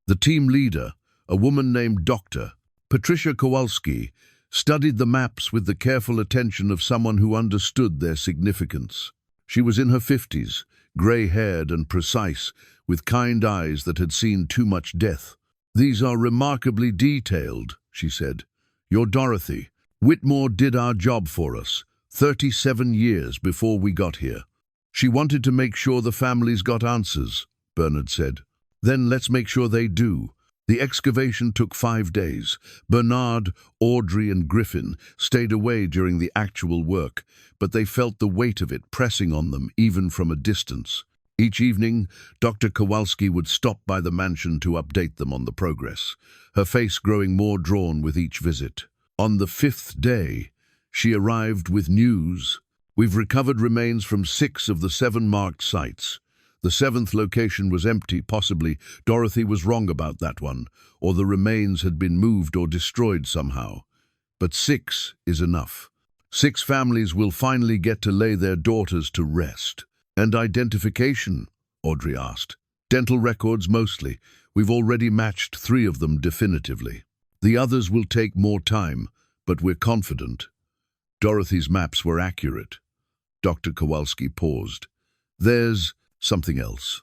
The team leader, a woman named Dr. Patricia Kowalski, studied the maps with the careful attention of someone who understood their significance. She was in her 50s, grey-haired and precise, with kind eyes that had seen too much death. "These are remarkably detailed," she said. "You're Dorothy. Whitmore did our job for us, 37 years before we got here." "She wanted to make sure the families got answers," Bernard said. "Then let's make sure they do." The excavation took 5 days. Bernard, Audrey, and Griffin stayed away during the actual work, but they felt the weight of it pressing on them even from a distance. Each evening, Dr. Kowalski would stop by the mansion to update them on the progress, her face growing more drawn with each visit. On the 5th day, she arrived with news. "We've recovered remains from 6 of the 7 marked sites. The 7th location was empty, possibly Dorothy was wrong about that one, or the remains had been moved or destroyed somehow. But 6 is enough. 6 families will finally get to lay their daughters to rest." "And identification?" Audrey asked. "Dental records mostly. We've already matched 3 of them definitively. The others will take more time, but we're confident." Dorothy's maps were accurate. Dr. Kowalski paused. "There's something else.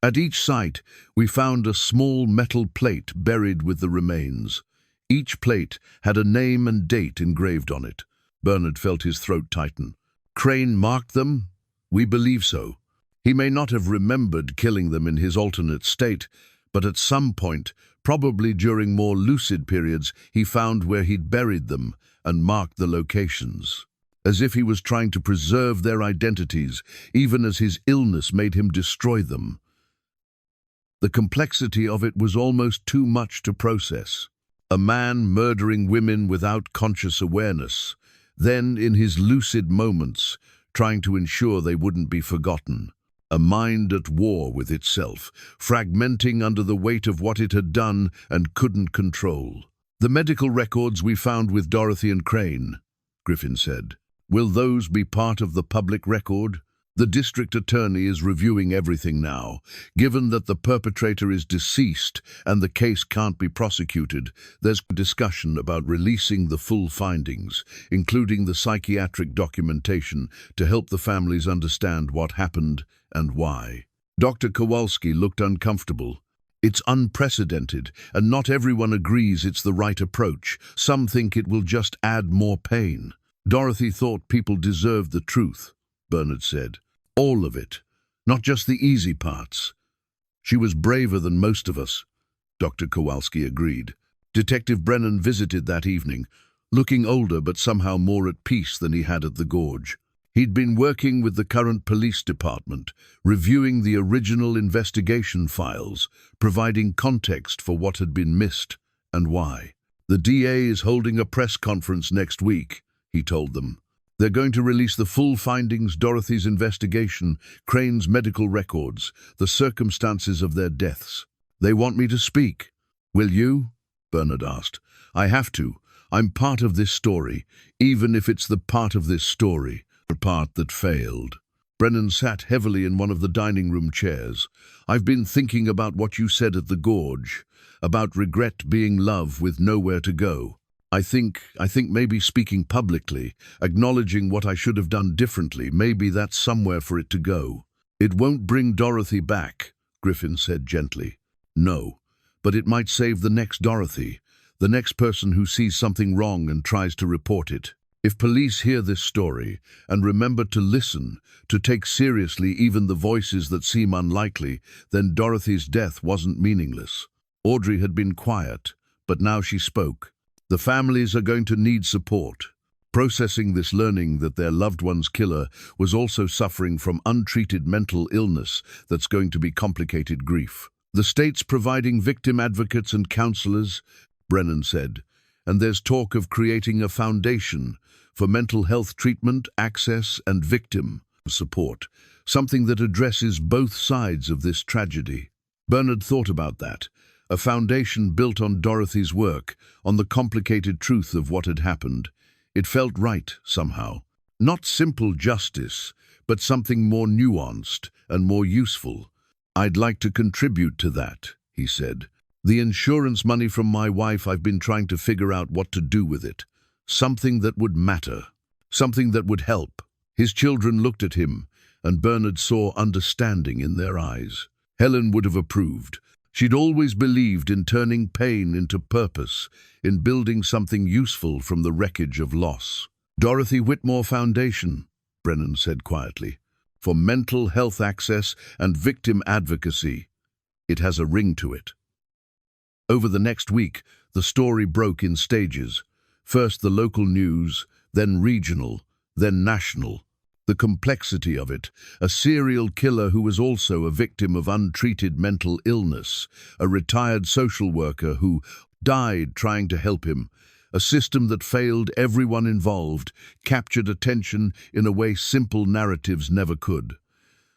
At each site, we found a small metal plate buried with the remains. Each plate had a name and date engraved on it." Bernard felt his throat tighten. "Crane marked them?" "We believe so. He may not have remembered killing them in his alternate state, but at some point, probably during more lucid periods, he found where he'd buried them and marked the locations. As if he was trying to preserve their identities, even as his illness made him destroy them. The complexity of it was almost too much to process. A man murdering women without conscious awareness, then, in his lucid moments, trying to ensure they wouldn't be forgotten. A mind at war with itself, fragmenting under the weight of what it had done and couldn't control. "The medical records we found with Dorothy and Crane," Griffin said. "Will those be part of the public record?" "The district attorney is reviewing everything now. Given that the perpetrator is deceased and the case can't be prosecuted, there's discussion about releasing the full findings, including the psychiatric documentation, to help the families understand what happened and why." Dr. Kowalski looked uncomfortable. "It's unprecedented, and not everyone agrees it's the right approach. Some think it will just add more pain." "Dorothy thought people deserved the truth," Bernard said. "All of it, not just the easy parts." "She was braver than most of us," Dr. Kowalski agreed. Detective Brennan visited that evening, looking older but somehow more at peace than he had at the Gorge. He'd been working with the current police department, reviewing the original investigation files, providing context for what had been missed and why. "The DA is holding a press conference next week," he told them. "They're going to release the full findings, Dorothy's investigation, Crane's medical records, the circumstances of their deaths. They want me to speak." "Will you?" Bernard asked. "I have to. I'm part of this story, even if it's the part of this story, the part that failed." Brennan sat heavily in one of the dining room chairs. "I've been thinking about what you said at the Gorge, about regret being love with nowhere to go. I think maybe speaking publicly, acknowledging what I should have done differently, maybe that's somewhere for it to go." "It won't bring Dorothy back," Griffin said gently. "No, but it might save the next Dorothy, the next person who sees something wrong and tries to report it. If police hear this story and remember to listen, to take seriously even the voices that seem unlikely, then Dorothy's death wasn't meaningless." Audrey had been quiet, but now she spoke. The families are going to need support. Processing this learning that their loved one's killer was also suffering from untreated mental illness that's going to be complicated grief. The state's providing victim advocates and counselors, Brennan said, and there's talk of creating a foundation for mental health treatment, access, and victim support, something that addresses both sides of this tragedy. Bernard thought about that, a foundation built on Dorothy's work, on the complicated truth of what had happened. It felt right, somehow. Not simple justice, but something more nuanced and more useful. "I'd like to contribute to that," he said. "The insurance money from my wife, I've been trying to figure out what to do with it. Something that would matter. Something that would help." His children looked at him, and Bernard saw understanding in their eyes. Helen would have approved. She'd always believed in turning pain into purpose, in building something useful from the wreckage of loss. "Dorothy Whitmore Foundation," Brennan said quietly, "for mental health access and victim advocacy. It has a ring to it." Over the next week, the story broke in stages. First the local news, then regional, then national. The complexity of it, a serial killer who was also a victim of untreated mental illness, a retired social worker who died trying to help him, a system that failed everyone involved, captured attention in a way simple narratives never could.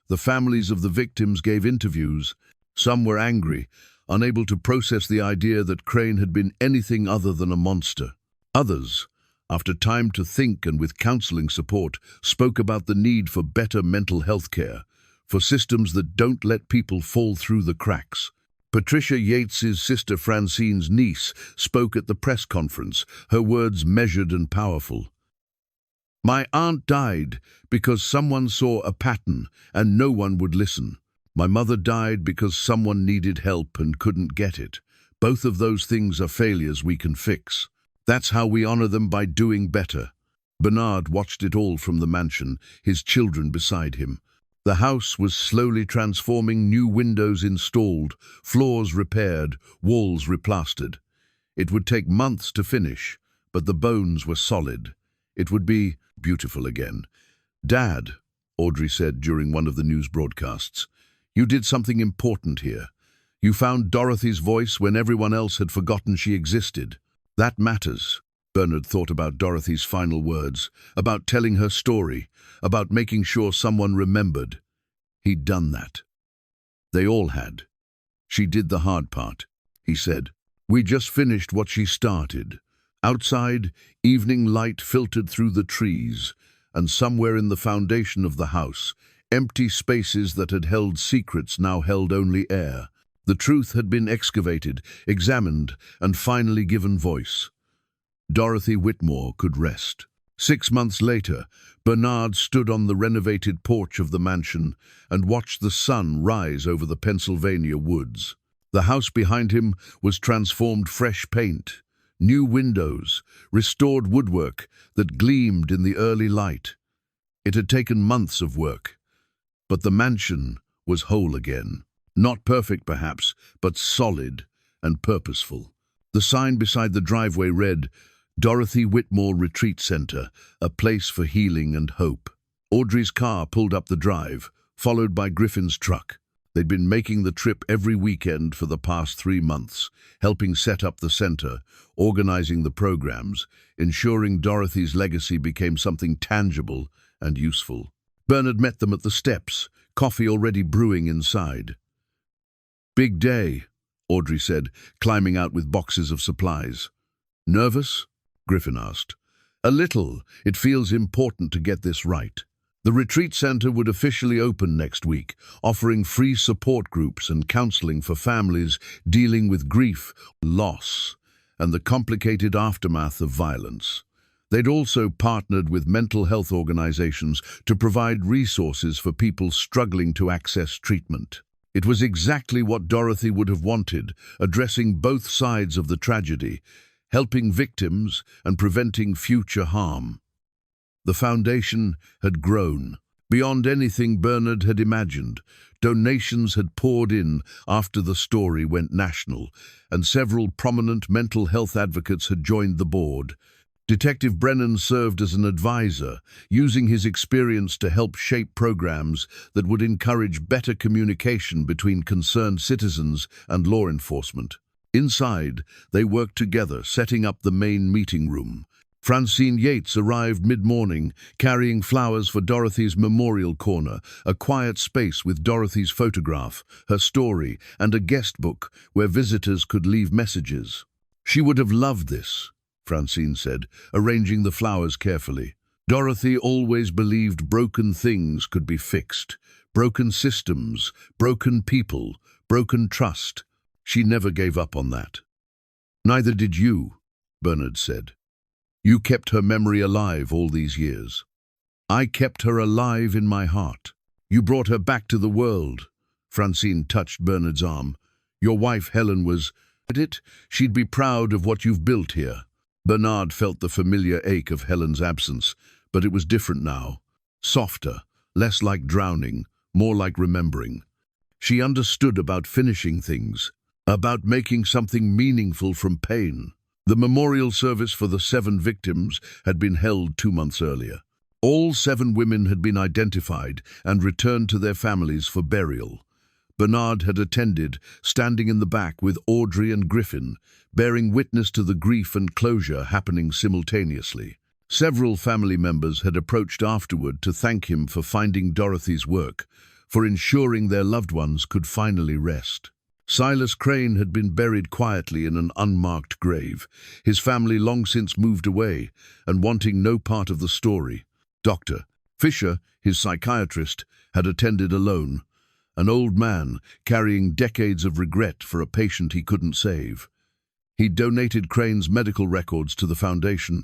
The families of the victims gave interviews. Some were angry, unable to process the idea that Crane had been anything other than a monster. Others, after time to think and with counseling support, spoke about the need for better mental health care, for systems that don't let people fall through the cracks. Patricia Yates's sister Francine's niece spoke at the press conference, her words measured and powerful. "My aunt died because someone saw a pattern and no one would listen. My mother died because someone needed help and couldn't get it. Both of those things are failures we can fix. That's how we honor them, by doing better." Bernard watched it all from the mansion, his children beside him. The house was slowly transforming, new windows installed, floors repaired, walls replastered. It would take months to finish, but the bones were solid. It would be beautiful again. "Dad," Audrey said during one of the news broadcasts, "you did something important here. You found Dorothy's voice when everyone else had forgotten she existed. That matters." Bernard thought about Dorothy's final words, about telling her story, about making sure someone remembered. He'd done that. They all had. "She did the hard part," he said. "We just finished what she started." Outside, evening light filtered through the trees, and somewhere in the foundation of the house, empty spaces that had held secrets now held only air. The truth had been excavated, examined, and finally given voice. Dorothy Whitmore could rest. 6 months later, Bernard stood on the renovated porch of the mansion and watched the sun rise over the Pennsylvania woods. The house behind him was transformed, fresh paint, new windows, restored woodwork that gleamed in the early light. It had taken months of work, but the mansion was whole again. Not perfect, perhaps, but solid and purposeful. The sign beside the driveway read, "Dorothy Whitmore Retreat Center, a place for healing and hope." Audrey's car pulled up the drive, followed by Griffin's truck. They'd been making the trip every weekend for the past 3 months, helping set up the center, organizing the programs, ensuring Dorothy's legacy became something tangible and useful. Bernard met them at the steps, coffee already brewing inside. "Big day," Audrey said, climbing out with boxes of supplies. "Nervous?" Griffin asked. "A little. It feels important to get this right." The retreat center would officially open next week, offering free support groups and counseling for families dealing with grief, loss, and the complicated aftermath of violence. They'd also partnered with mental health organizations to provide resources for people struggling to access treatment. It was exactly what Dorothy would have wanted, addressing both sides of the tragedy, helping victims and preventing future harm. The foundation had grown. Beyond anything Bernard had imagined, donations had poured in after the story went national, and several prominent mental health advocates had joined the board. Detective Brennan served as an advisor, using his experience to help shape programs that would encourage better communication between concerned citizens and law enforcement. Inside, they worked together, setting up the main meeting room. Francine Yates arrived mid-morning, carrying flowers for Dorothy's memorial corner, a quiet space with Dorothy's photograph, her story, and a guest book where visitors could leave messages. "She would have loved this," Francine said, arranging the flowers carefully. Dorothy always believed broken things could be fixed. Broken systems, broken people, broken trust. She never gave up on that. "Neither did you," Bernard said. "You kept her memory alive all these years." "I kept her alive in my heart. You brought her back to the world." Francine touched Bernard's arm. "Your wife Helen was at it. She'd be proud of what you've built here." Bernard felt the familiar ache of Helen's absence, but it was different now. Softer, less like drowning, more like remembering. She understood about finishing things, about making something meaningful from pain. The memorial service for the 7 victims had been held 2 months earlier. All 7 women had been identified and returned to their families for burial. Bernard had attended, standing in the back with Audrey and Griffin, bearing witness to the grief and closure happening simultaneously. Several family members had approached afterward to thank him for finding Dorothy's work, for ensuring their loved ones could finally rest. Silas Crane had been buried quietly in an unmarked grave, his family long since moved away and wanting no part of the story. Dr. Fisher, his psychiatrist, had attended alone, an old man carrying decades of regret for a patient he couldn't save. He donated Crane's medical records to the foundation,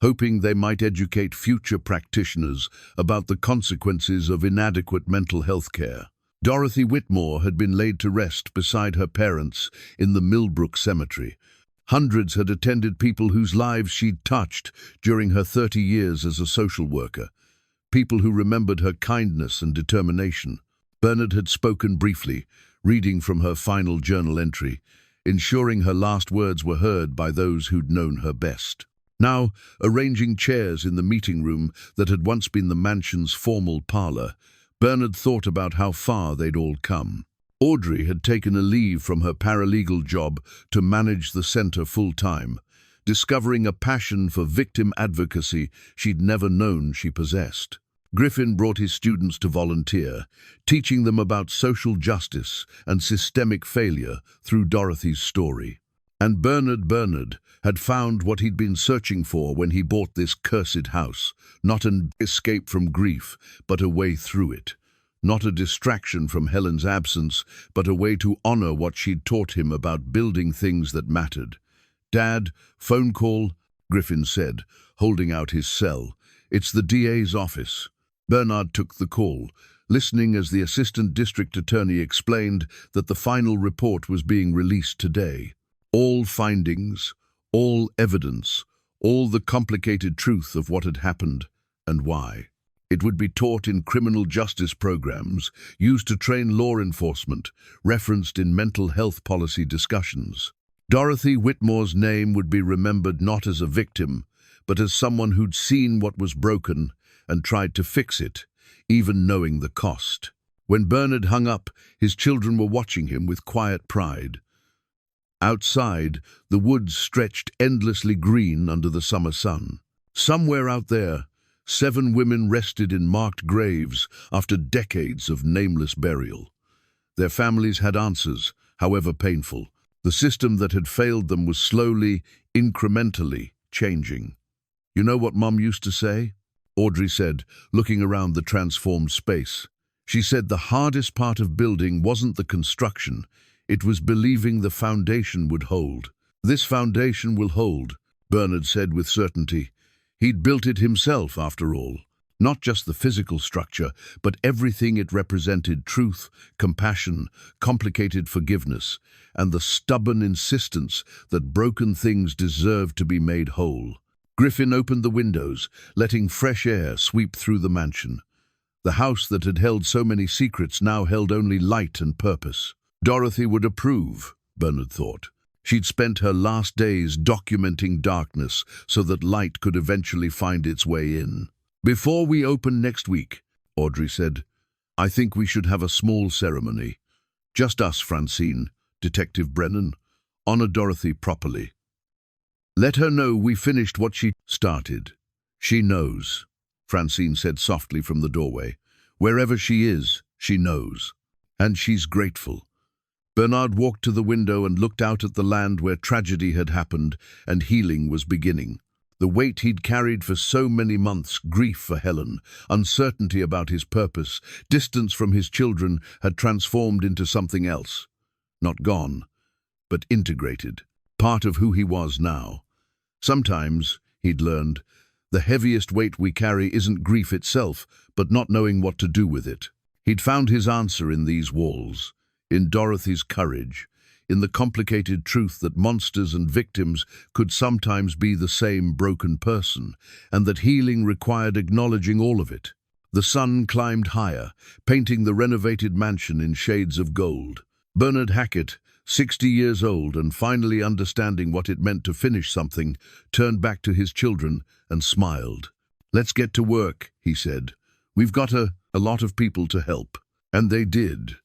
hoping they might educate future practitioners about the consequences of inadequate mental health care. Dorothy Whitmore had been laid to rest beside her parents in the Millbrook Cemetery. Hundreds had attended, people whose lives she'd touched during her 30 years as a social worker, people who remembered her kindness and determination. Bernard had spoken briefly, reading from her final journal entry, ensuring her last words were heard by those who'd known her best. Now, arranging chairs in the meeting room that had once been the mansion's formal parlor, Bernard thought about how far they'd all come. Audrey had taken a leave from her paralegal job to manage the center full-time, discovering a passion for victim advocacy she'd never known she possessed. Griffin brought his students to volunteer, teaching them about social justice and systemic failure through Dorothy's story. And Bernard had found what he'd been searching for when he bought this cursed house, not an escape from grief, but a way through it. Not a distraction from Helen's absence, but a way to honor what she'd taught him about building things that mattered. "Dad, phone call," Griffin said, holding out his cell. "It's the DA's office." Bernard took the call, listening as the assistant district attorney explained that the final report was being released today. All findings, all evidence, all the complicated truth of what had happened and why. It would be taught in criminal justice programs, used to train law enforcement, referenced in mental health policy discussions. Dorothy Whitmore's name would be remembered not as a victim, but as someone who'd seen what was broken and tried to fix it, even knowing the cost. When Bernard hung up, his children were watching him with quiet pride. Outside, the woods stretched endlessly green under the summer sun. Somewhere out there, 7 women rested in marked graves after decades of nameless burial. Their families had answers, however painful. The system that had failed them was slowly, incrementally changing. "You know what Mom used to say?" Audrey said, looking around the transformed space. She said the hardest part of building wasn't the construction, it was believing the foundation would hold. "This foundation will hold," Bernard said with certainty. He'd built it himself, after all. Not just the physical structure, but everything it represented: truth, compassion, complicated forgiveness, and the stubborn insistence that broken things deserved to be made whole. Griffin opened the windows, letting fresh air sweep through the mansion. The house that had held so many secrets now held only light and purpose. Dorothy would approve, Bernard thought. She'd spent her last days documenting darkness so that light could eventually find its way in. "Before we open next week," Audrey said, "I think we should have a small ceremony. Just us, Francine, Detective Brennan. Honor Dorothy properly. Let her know we finished what she started." "She knows," Francine said softly from the doorway. "Wherever she is, she knows. And she's grateful." Bernard walked to the window and looked out at the land where tragedy had happened and healing was beginning. The weight he'd carried for so many months, grief for Helen, uncertainty about his purpose, distance from his children, had transformed into something else. Not gone, but integrated, part of who he was now. Sometimes, he'd learned, the heaviest weight we carry isn't grief itself, but not knowing what to do with it. He'd found his answer in these walls, in Dorothy's courage, in the complicated truth that monsters and victims could sometimes be the same broken person, and that healing required acknowledging all of it. The sun climbed higher, painting the renovated mansion in shades of gold. Bernard Hackett, 60 years old and finally understanding what it meant to finish something, turned back to his children and smiled. "Let's get to work," he said. "We've got a lot of people to help." And they did.